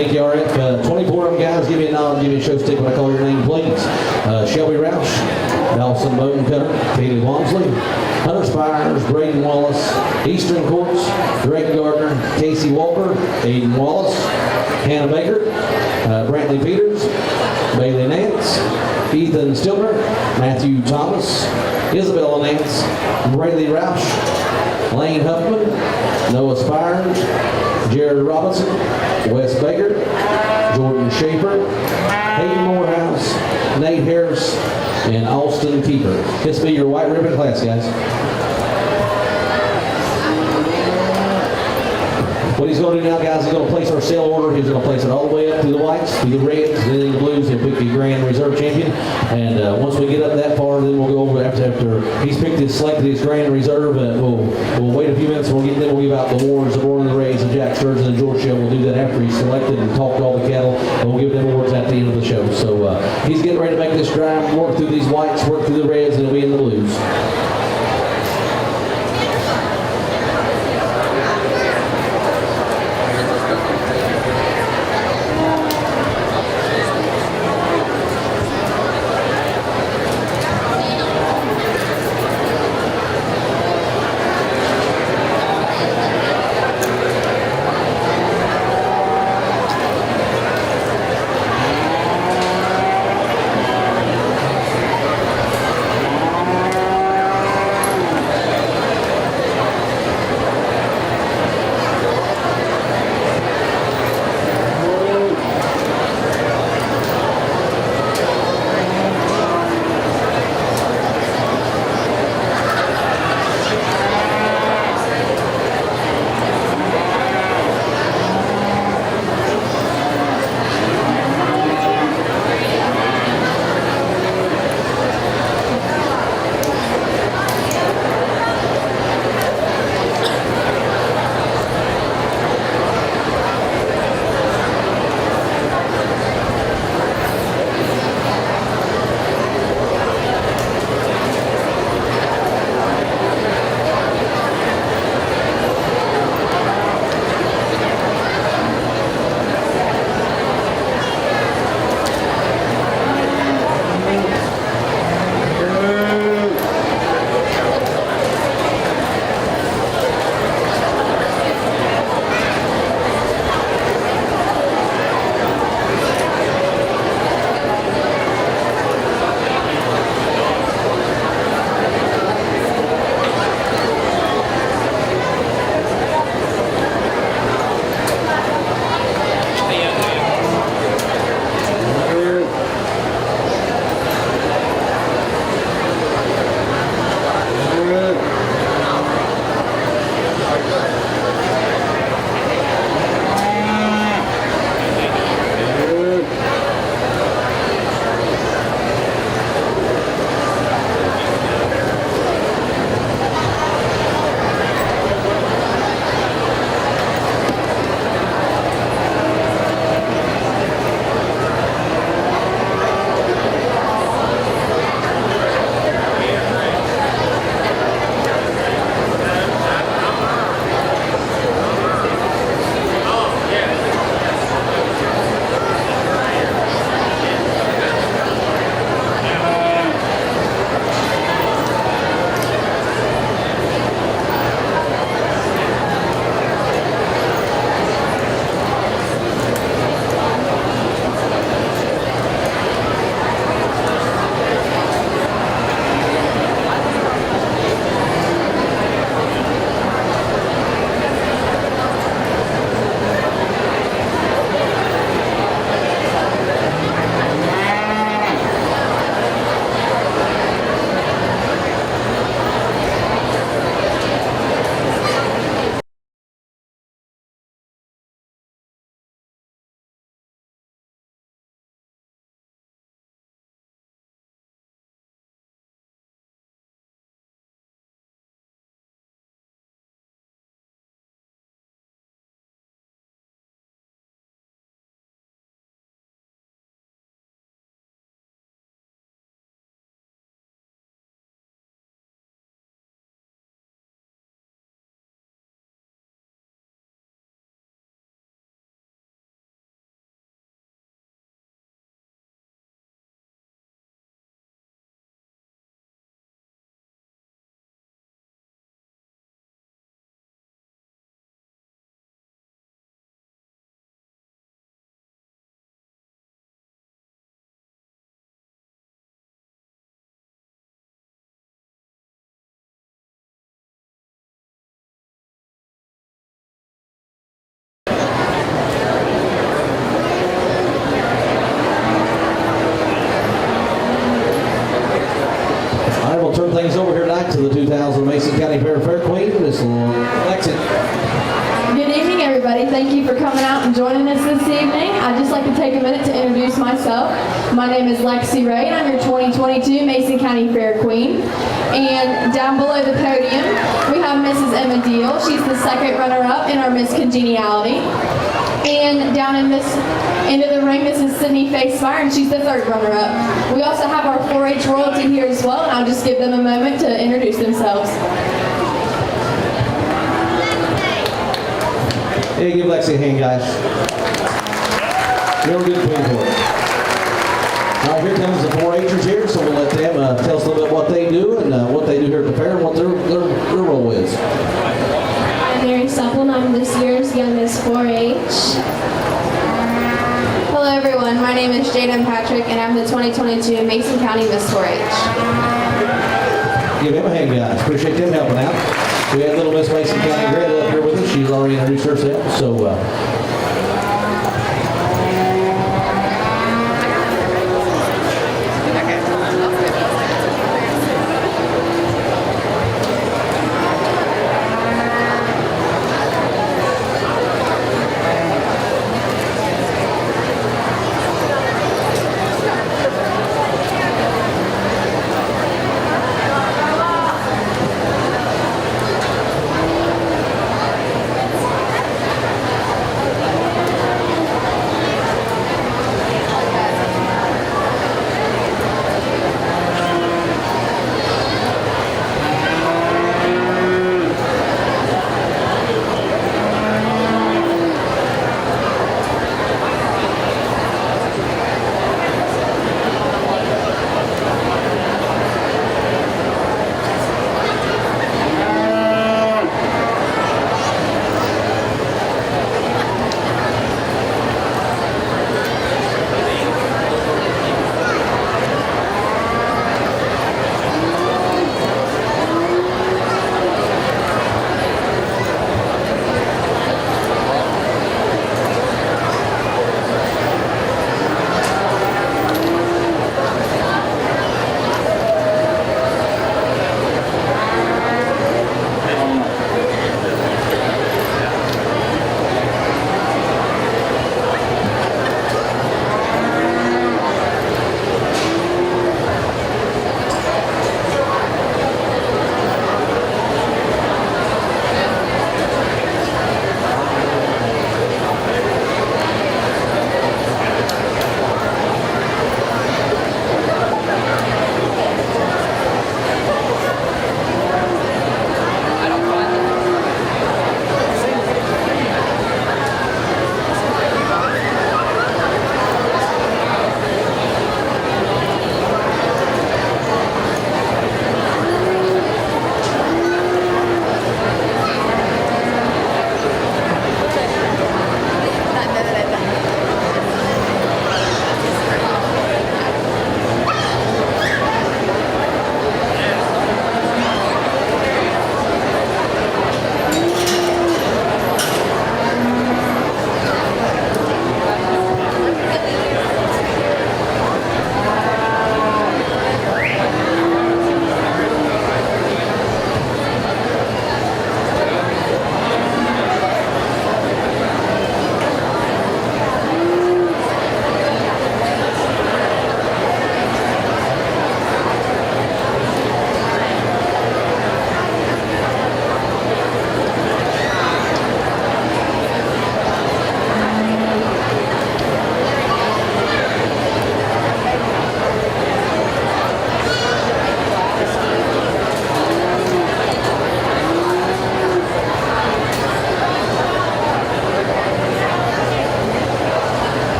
M: Thank you, RF. 24 of them guys, give me a nod, give me a show stick when I call your name, please. Shelby Roush, Dawson Bowden Cutter, Kaylee Walmsley, Hunter Spires, Braden Wallace, Eastern Courts, Drake Gardner, Casey Walker, Aiden Wallace, Hannah Baker, Brantley Peters, Bailey Nance, Ethan Stilner, Matthew Thomas, Isabella Nance, Braylee Roush, Lane Huffman, Noah Spires, Jared Robinson, Wes Baker, Jordan Schaefer, Hayden Morehouse, Nate Harris, and Austin Keeper. This will be your white ribbon class, guys. What he's going to do now, guys, he's going to place our sale order. He's going to place it all the way up to the whites, to the reds, then the blues. He'll pick the grand reserve champion. And once we get up that far, then we'll go over after he's picked his, selected his grand reserve. We'll wait a few minutes. We'll give out the awards, the Born and the Rays, the Jack Sturgeon, and George Show. We'll do that after he's selected and talked to all the cattle. And we'll give them awards at the end of the show. So he's getting ready to make this drive, work through these whites, work through the reds, and he'll be in the blues. tonight to the 2000 Mason County Fair Queen, Miss Lexi.
K: Good evening, everybody. Thank you for coming out and joining us this evening. I'd just like to take a minute to introduce myself. My name is Lexi Ray, and I'm your 2022 Mason County Fair Queen. And down below the podium, we have Mrs. Emma Deal. She's the second runner-up in our Miss Congeniality. And down in this end of the ring, this is Sydney Facemeyer, and she's the third runner-up. We also have our 4-H royalty here as well, and I'll just give them a moment to introduce themselves.
M: Hey, give Lexi a hand, guys. Real good queen for it. All right, here comes the 4-Hers here, so we'll let them tell us a little bit what they do and what they do here at the fair and what their role is.
O: I'm Mary Supple, and I'm this year's youngest 4-H. Hello everyone, my name is Jaden Patrick, and I'm the 2022 Mason County Miss 4-H.
M: Give him a hand, guys. Appreciate them helping out. We had little Miss Mason County Greta up here with us. She's already introduced herself, so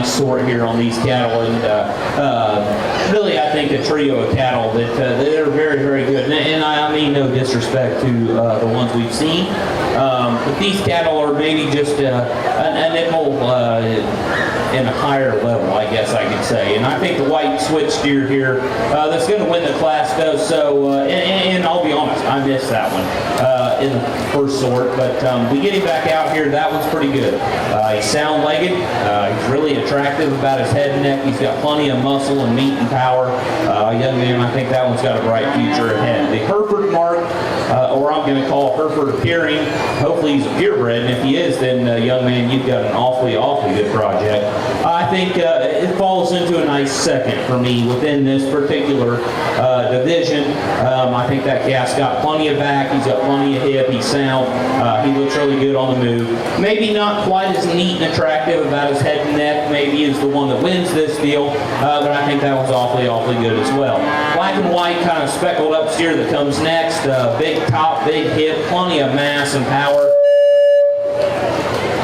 N: nice sort here on these cattle, and really I think a trio of cattle that are very, very good. And I mean no disrespect to the ones we've seen, but these cattle are maybe just a nickel in a higher level, I guess I could say. And I think the white switch steer here that's going to win the class does so. And I'll be honest, I missed that one in the first sort, but we get him back out here. That one's pretty good. He's sound-legged. He's really attractive about his head and neck. He's got plenty of muscle and meat and power. Young man, I think that one's got a bright future ahead. The Hereford mark, or I'm going to call Hereford appearing. Hopefully he's a purebred, and if he is, then young man, you've got an awfully good project. I think it falls into a nice second for me within this particular division. I think that calf's got plenty of back. He's got plenty of hip. He's sound. He looks really good on the move. Maybe not quite as neat and attractive about his head and neck. Maybe is the one that wins this deal, but I think that was awfully good as well. Black and white kind of speckled up steer that comes next. Big top, big hip, plenty of mass and power.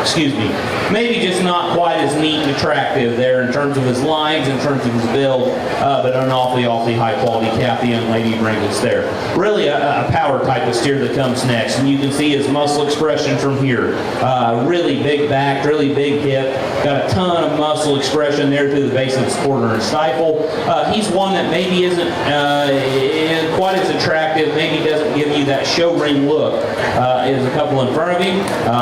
N: Excuse me. Maybe just not quite as neat and attractive there in terms of his lines, in terms of his build, but an awfully high quality calf the young lady brings us there. Really a power type of steer that comes next, and you can see his muscle expression from here. Really big back, really big hip, got a ton of muscle expression there through the base of his quarter and stifle. He's one that maybe isn't quite as attractive, maybe doesn't give you that show ring look. There's a couple in front of him.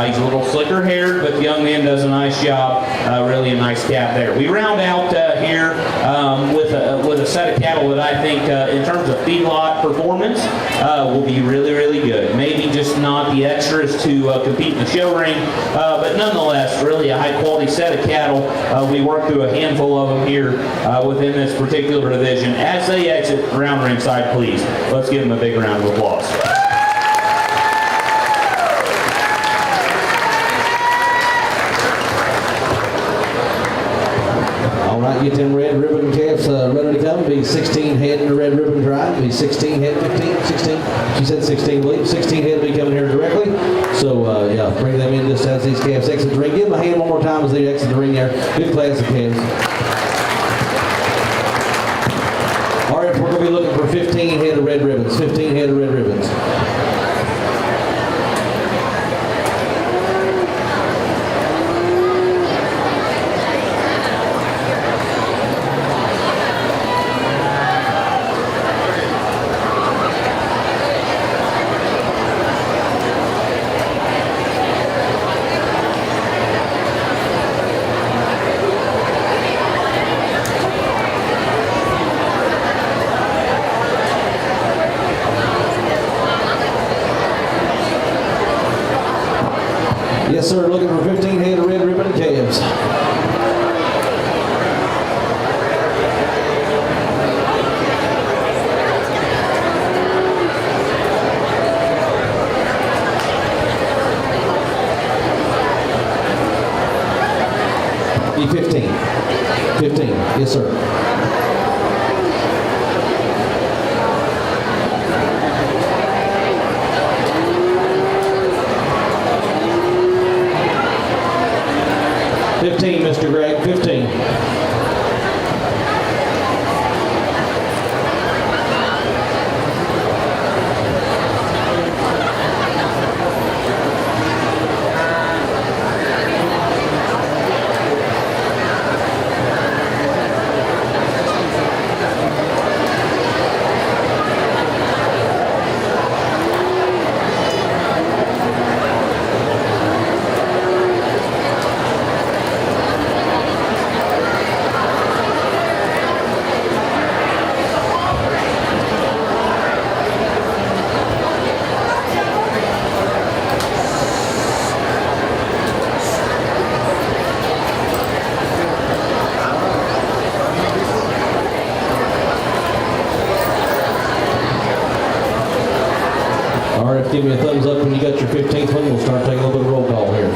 N: He's a little slicker haired, but the young man does a nice job. Really a nice calf there. We round out here with a set of cattle that I think in terms of feedlot performance will be really good. Maybe just not the extras to compete in the show ring, but nonetheless really a high quality set of cattle. We work through a handful of them here within this particular division. As they exit round ringside, please, let's give them a big round of applause.
M: Get them red ribbon calves ready to come. Be 16 head in the red ribbon drive. Be 16 head, 15, 16. She said 16, believe. 16 head will be coming here directly. So yeah, bring them in just as these calves exit the ring. Give them a hand one more time as they exit the ring there. Good class of calves. All right, we're going to be looking for 15 head of red ribbons. 15 head of red ribbons. Yes, sir. Looking for 15 head of red ribbon calves. Be 15. 15. Yes, sir. Mr. Greg, 15. Give me a thumbs up when you got your 15th one. We'll start taking a little bit of roll call here.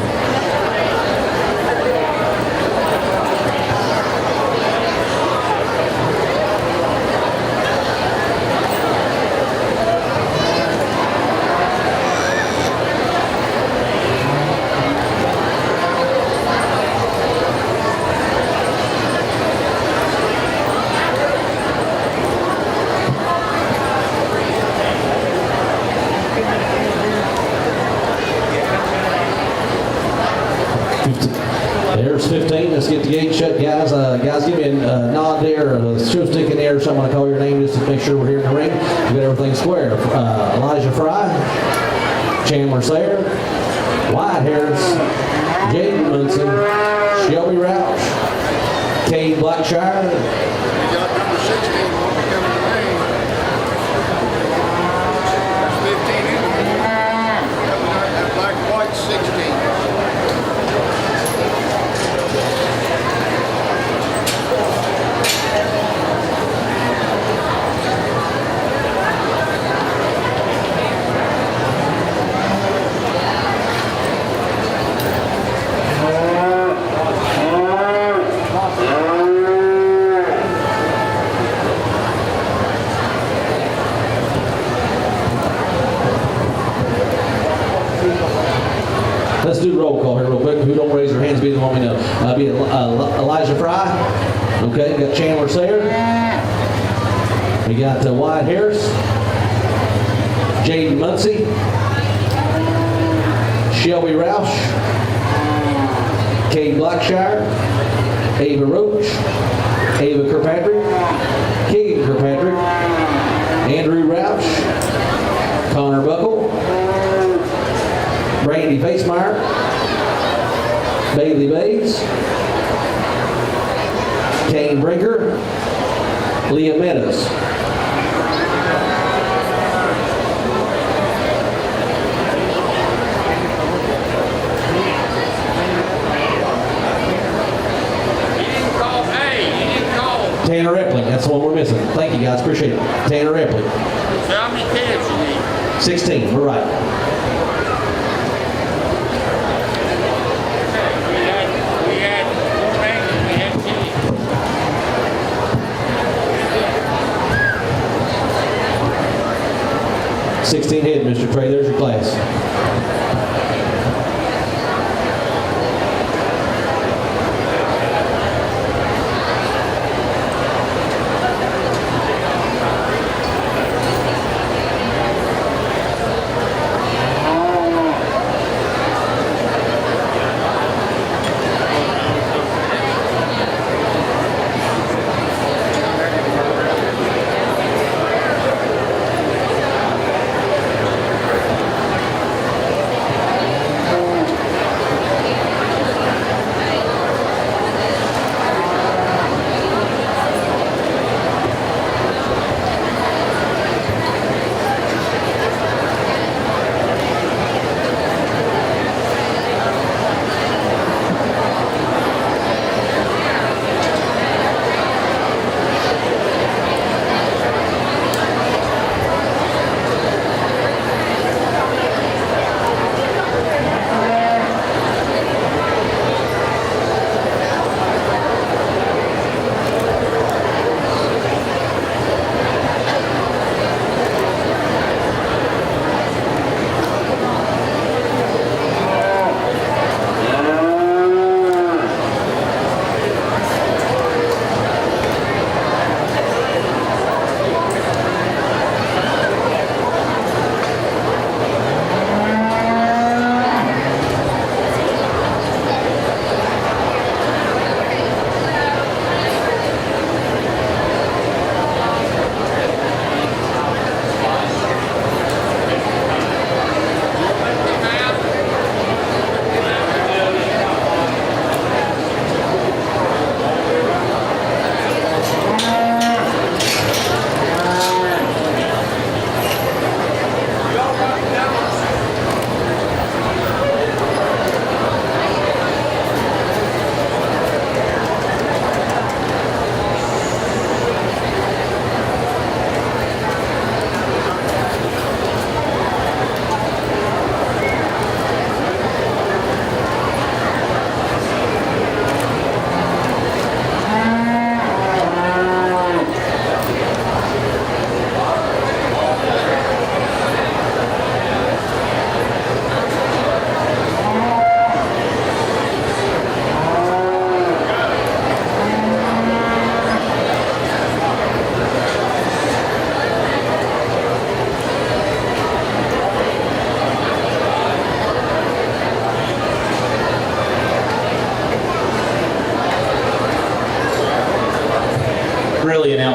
M: Guys, give me a nod there, a show stick in there, someone to call your name just to make sure we're here in the ring. We got everything square. Elijah Fry, Chandler Sayre, Wyatt Harris, Jaden Munson, Shelby Roush, Cade Blackshire.
P: We got number 16 will be coming to the ring. There's 15 in there. That black and white 16.
M: Let's do roll call here real quick. Who don't raise their hands, be the one we know. Be Elijah Fry. Okay, we got Chandler Sayre. We got Wyatt Harris. Jaden Muncie. Shelby Roush. Cade Blackshire. Ava Roach. Ava Kirkpatrick. Keegan Kirkpatrick. Andrew Roush. Connor Buckle. Brandy Facemeyer, Bailey Bates, Kane Brinker, Leah Meadows. Tanner Epling, that's the one we're missing. Thank you guys, appreciate it. Tanner Epling.
P: So how many kids you need?
M: 16, we're right.
P: We had
M: 16 head, Mr. Trey, there's your class.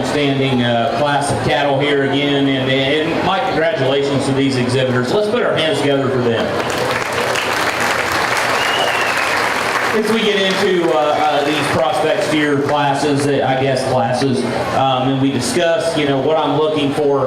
N: outstanding class of cattle here again, and my congratulations to these exhibitors. Let's put our hands together for them. As we get into these prospect steer classes, and we discuss, what I'm looking for.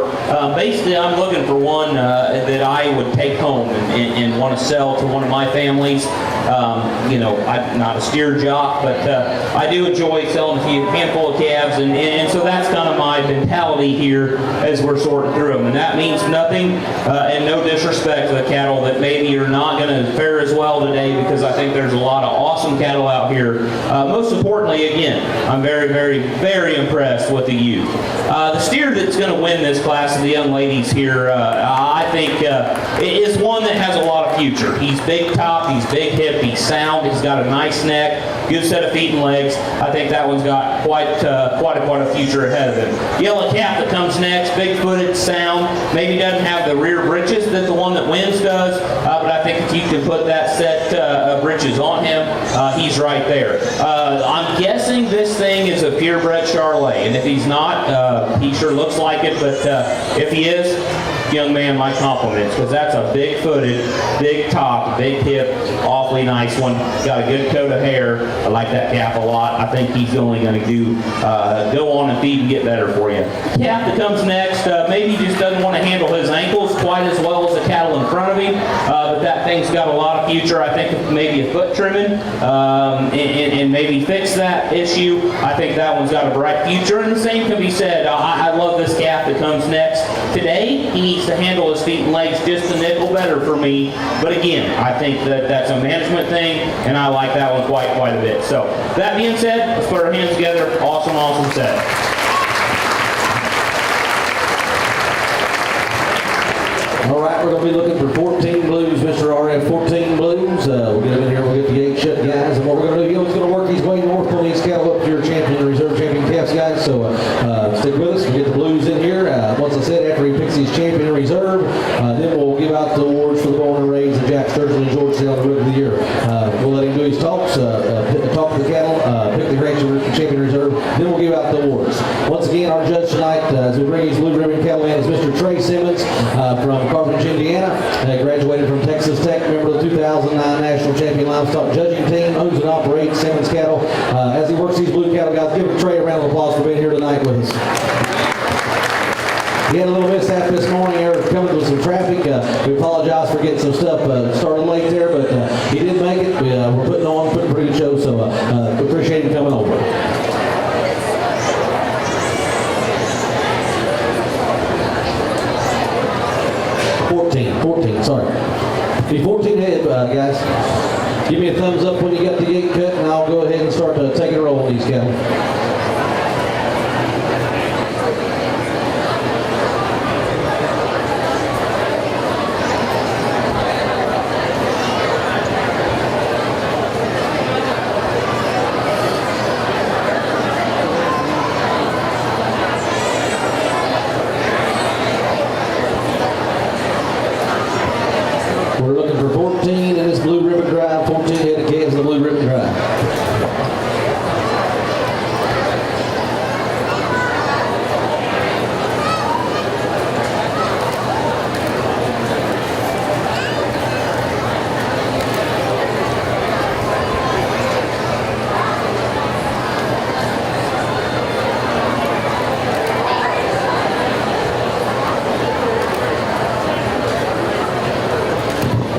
N: Basically, I'm looking for one that I would take home and want to sell to one of my families. I'm not a steer jock, but I do enjoy selling a handful of calves, and so that's kind of my mentality here as we're sorting through them. And that means nothing and no disrespect to the cattle that maybe are not going to fare as well today, because I think there's a lot of awesome cattle out here. Most importantly, again, I'm very, very, very impressed with the youth. The steer that's going to win this class of the young ladies here, I think, is one that has a lot of future. He's big top, he's big hip, he's sound, he's got a nice neck, good set of feet and legs. I think that one's got quite a future ahead of him. Yellow calf that comes next, big-footed, sound, maybe doesn't have the rear britches that the one that wins does, but I think if you can put that set of britches on him, he's right there. I'm guessing this thing is a purebred Charolais, and if he's not, he sure looks like it, but if he is, young man, my compliments, because that's a big-footed, big top, big hip, awfully nice one. Got a good coat of hair. I like that calf a lot. I think he's only going to go on and feed and get better for you. Calf that comes next, maybe he just doesn't want to handle his ankles quite as well as the cattle in front of him, but that thing's got a lot of future. I think maybe a foot trimming and maybe fix that issue. I think that one's got a bright future, and the same can be said. I love this calf that comes next. Today, he needs to handle his feet and legs just a nickel better for me, but again, I think that that's a management thing, and I like that one quite a bit. So, that being said, let's put our hands together. Awesome set.
M: All right, we're going to be looking for 14 blues, Mr. RF, 14 blues. We'll get him in here, we'll get the gate shut, guys. And what we're going to do, Gil's going to work his way north on these cattle up to your champion, reserve champion calves, guys. So stick with us. We'll get the blues in here. Once I said, after he picks his champion reserve, then we'll give out the awards for the born and raised, the Jack Sturgeon and George Sale, the Rook of the Year. We'll let him do his talks, talk to the cattle, pick the grand champion reserve, then we'll give out the awards. Once again, our judge tonight, as we bring his blue ribbon cattle in, is Mr. Trey Simmons from Carthage, Indiana. Graduated from Texas Tech, member of the 2009 National Champion Livestock Judging Team, owns and operates Simmons Cattle. As he works these blue cattle, guys, give Trey a round of applause for being here tonight with us. He had a little mishap this morning here, coming with some traffic. We apologize for getting some stuff started late there, but he did make it. We're putting a pretty good show, so we appreciate him coming over. Sorry. The 14 head, guys. Give me a thumbs up when you got the gate cut, and I'll go ahead and start taking a roll on these cattle. We're looking for 14 in this blue ribbon drive, 14 head of calves in the blue ribbon drive.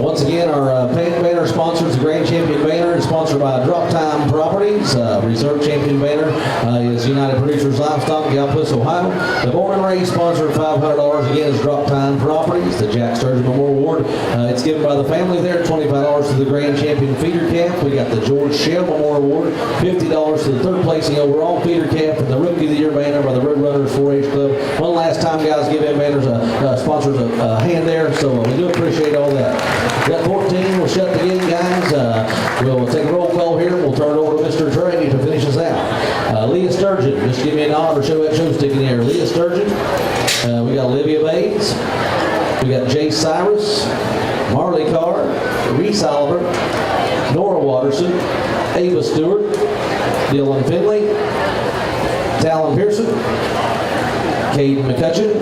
M: Once again, our banner sponsors, the Grand Champion banner is sponsored by Drop Time Properties. Reserve Champion banner is United Producers Livestock, Galveston, Ohio. The Born and Raised sponsor of $500 again is Drop Time Properties, the Jack Sturgeon Memorial Award. It's given by the family there, $25 to the Grand Champion feeder calf. We got the George Shell Memorial Award, $50 to the third placing overall feeder calf, and the Rookie of the Year banner by the Road Runners 4-H Club. One last time, guys, give them banners, sponsors a hand there, so we do appreciate all that. Got 14, we'll shut the gate, guys. We'll take a roll call here. We'll turn it over to Mr. Trey to finish us out. Leah Sturgeon, just give me a nod or show that show stick in the air. Leah Sturgeon. We got Olivia Bates. We got Jay Cyrus, Marley Carr, Reese Oliver, Nora Watterson, Ava Stewart, Dylan Finley, Talon Pearson, Caden McCutcheon,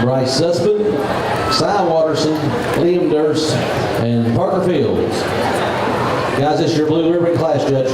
M: Bryce Sussman, Cy Watterson, Liam Durst, and Parker Fields. Guys, this is your blue ribbon class judge.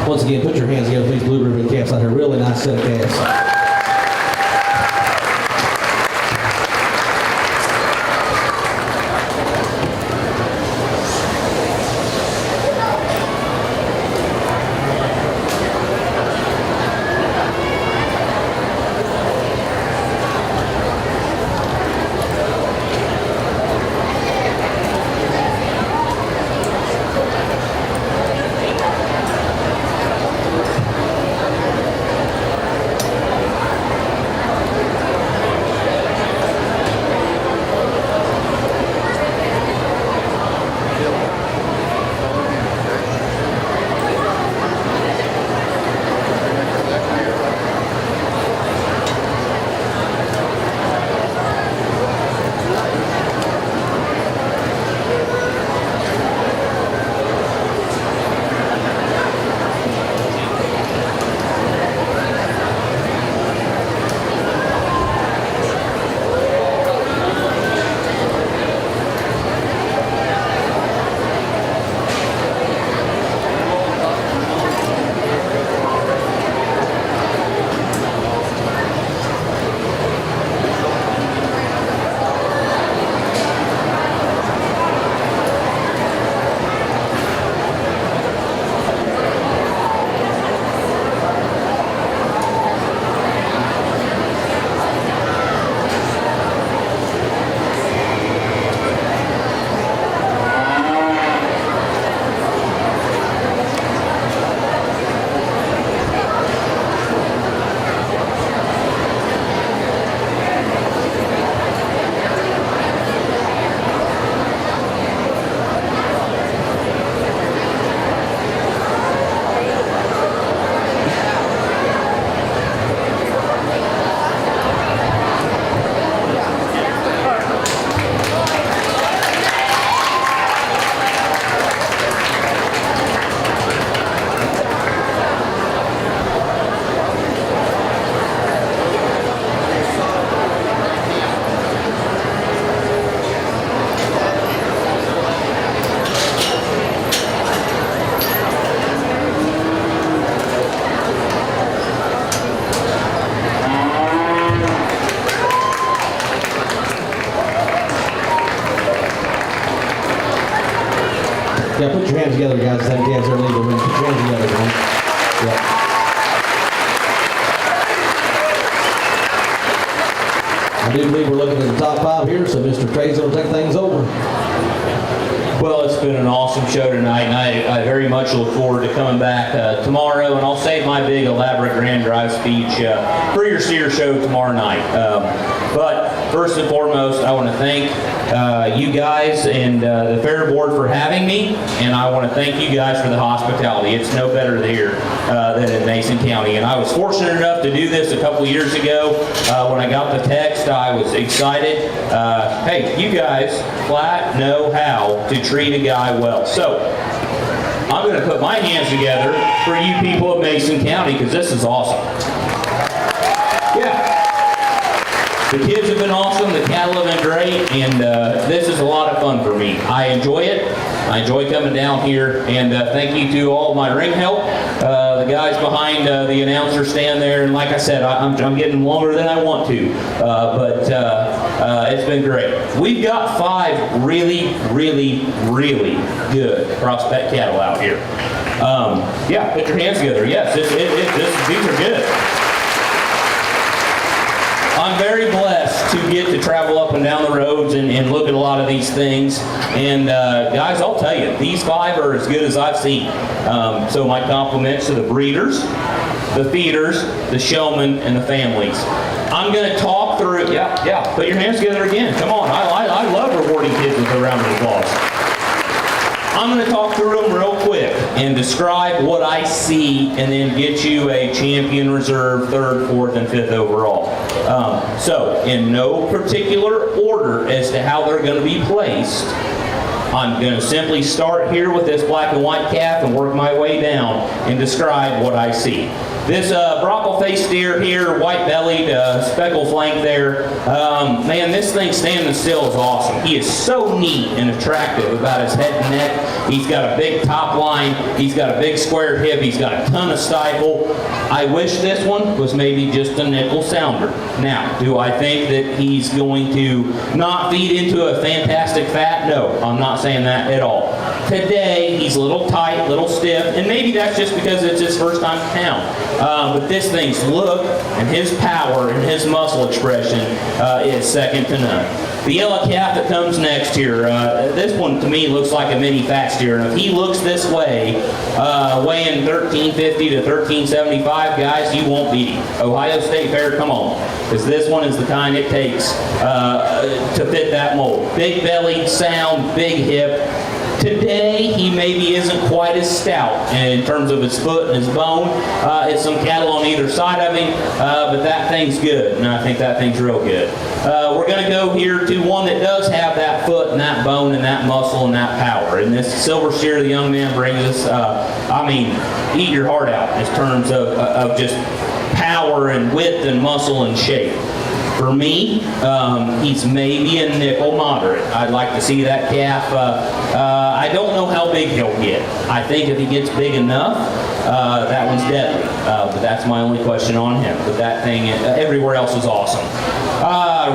M: Once again, put your hands together for these blue ribbon camps out here. Really nice set of calves. Yeah, put your hands together, guys. Them calves are legal. Put your hands together, man. Yeah. I do believe we're looking at the top 5 here, so Mr. Trey's going to take things over.
N: Well, it's been an awesome show tonight, and I very much look forward to coming back tomorrow, and I'll save my big, elaborate Grand Drive speech for your Sears show tomorrow night. But first and foremost, I want to thank you guys and the Fair Board for having me, and I want to thank you guys for the hospitality. It's no better here than in Mason County, and I was fortunate enough to do this a couple years ago. When I got the text, I was excited. Hey, you guys flat know how to treat a guy well. So I'm going to put my hands together for you people of Mason County, because this is awesome. Yeah. The kids have been awesome, the cattle have been great, and this is a lot of fun for me. I enjoy it. I enjoy coming down here, and thank you to all my ring help, the guys behind the announcer stand there, and like I said, I'm getting longer than I want to, but it's been great. We've got 5 really, really, really good prospect cattle out here. Yeah, put your hands together. Yes, these are good. I'm very blessed to get to travel up and down the roads and look at a lot of these things. And guys, I'll tell you, these 5 are as good as I've seen. So my compliments to the breeders, the feeders, the showmen, and the families. I'm going to talk through, yeah, put your hands together again. Come on, I love rewarding kids with a round of applause. I'm going to talk through them real quick and describe what I see, and then get you a champion reserve 3rd, 4th, and 5th overall. So in no particular order as to how they're going to be placed, I'm going to simply start here with this black and white calf and work my way down and describe what I see. This Bronco-faced steer here, white-bellied, speckled flank there, man, this thing standing still is awesome. He is so neat and attractive about his head and neck. He's got a big top line. He's got a big square hip. He's got a ton of stifle. I wish this one was maybe just a nickel sounder. Now, do I think that he's going to not feed into a fantastic fat? No, I'm not saying that at all. Today, he's a little tight, little stiff, and maybe that's just because it's his first time to town. But this thing's look and his power and his muscle expression is second to none. The yellow calf that comes next here, this one to me looks like a mini fat steer. And if he looks this way, weighing 1350 to 1375, guys, you won't beat him. Ohio State Fair, come on. Because this one is the kind it takes to fit that mold. Big belly, sound, big hip. Today, he maybe isn't quite as stout in terms of his foot and his bone. It's some cattle on either side of him, but that thing's good, and I think that thing's real good. We're going to go here to one that does have that foot and that bone and that muscle and that power. And this silver steer the young man brings us, I mean, eat your heart out in terms of just power and width and muscle and shape. For me, he's maybe a nickel moderate. I'd like to see that calf. I don't know how big he'll get. I think if he gets big enough, that one's deadly. But that's my only question on him. But that thing, everywhere else is awesome.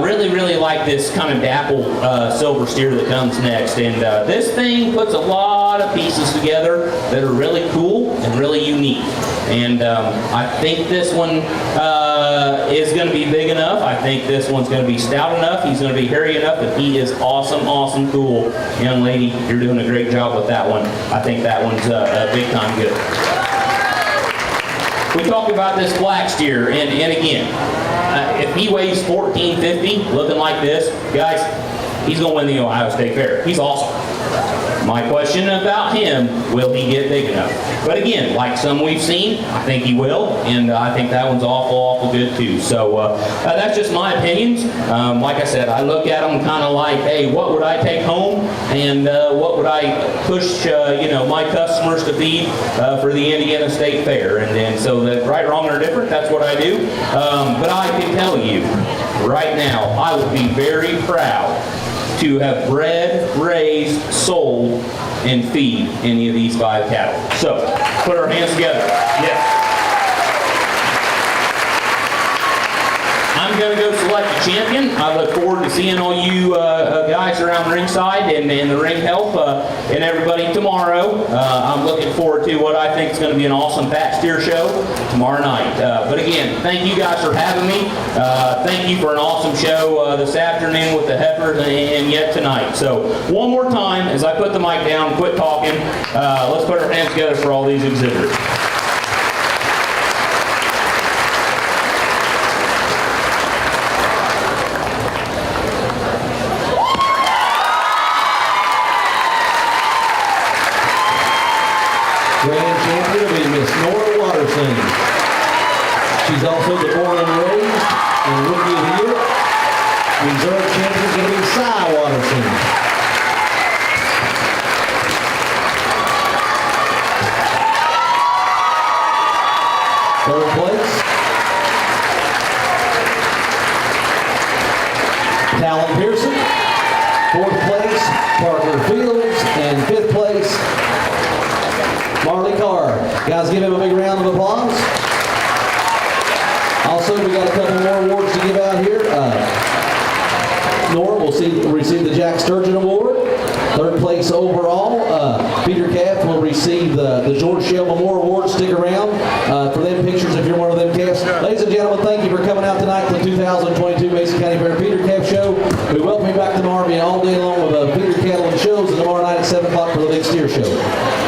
N: Really, really like this kind of dapple silver steer that comes next. And this thing puts a lot of pieces together that are really cool and really unique. And I think this one is going to be big enough. I think this one's going to be stout enough. He's going to be hairy enough. And he is awesome, awesome, cool. Young lady, you're doing a great job with that one. I think that one's big time good. We talked about this black steer, and again, if he weighs 1450, looking like this, guys, he's going to win the Ohio State Fair. He's awesome. My question about him, will he get big enough? But again, like some we've seen, I think he will, and I think that one's awful, awful good too. So that's just my opinions. Like I said, I look at them kind of like, hey, what would I take home, and what would I push, my customers to feed for the Indiana State Fair? And so that right, wrong, or different, that's what I do. But I can tell you, right now, I would be very proud to have bred, raised, sold, and feed any of these 5 cattle. So, put our hands together. Yes. I'm I'm going to go select a champion. I look forward to seeing all you guys around the ringside and the ring help and everybody tomorrow. I'm looking forward to what I think is going to be an awesome Pat Steer show tomorrow night. But again, thank you guys for having me. Thank you for an awesome show this afternoon with the Heifers and yet tonight. So one more time, as I put the mic down, quit talking, let's put our hands together for all these exhibitors.
M: Grand champion will be Miss Nora Watterson. She's also the born and raised and Rookie of the Year. Reserve champion is going to be Cy Watterson. Third place, Talon Pearson. Fourth place, Parker Fields. And fifth place, Marley Carr. Guys, give him a big round of applause. Also, we got a couple more awards to give out here. Nora will receive the Jack Sturgeon Award. Third place overall. Peter Calves will receive the George Shell Memorial Award. Stick around for them pictures if you're one of them calves. Ladies and gentlemen, thank you for coming out tonight to the 2022 Mason County Fair Peter Calves Show. We welcome you back tomorrow, being all day long with Peter Cattle and Shows, and tomorrow night at 7 o'clock for the Big Steer Show.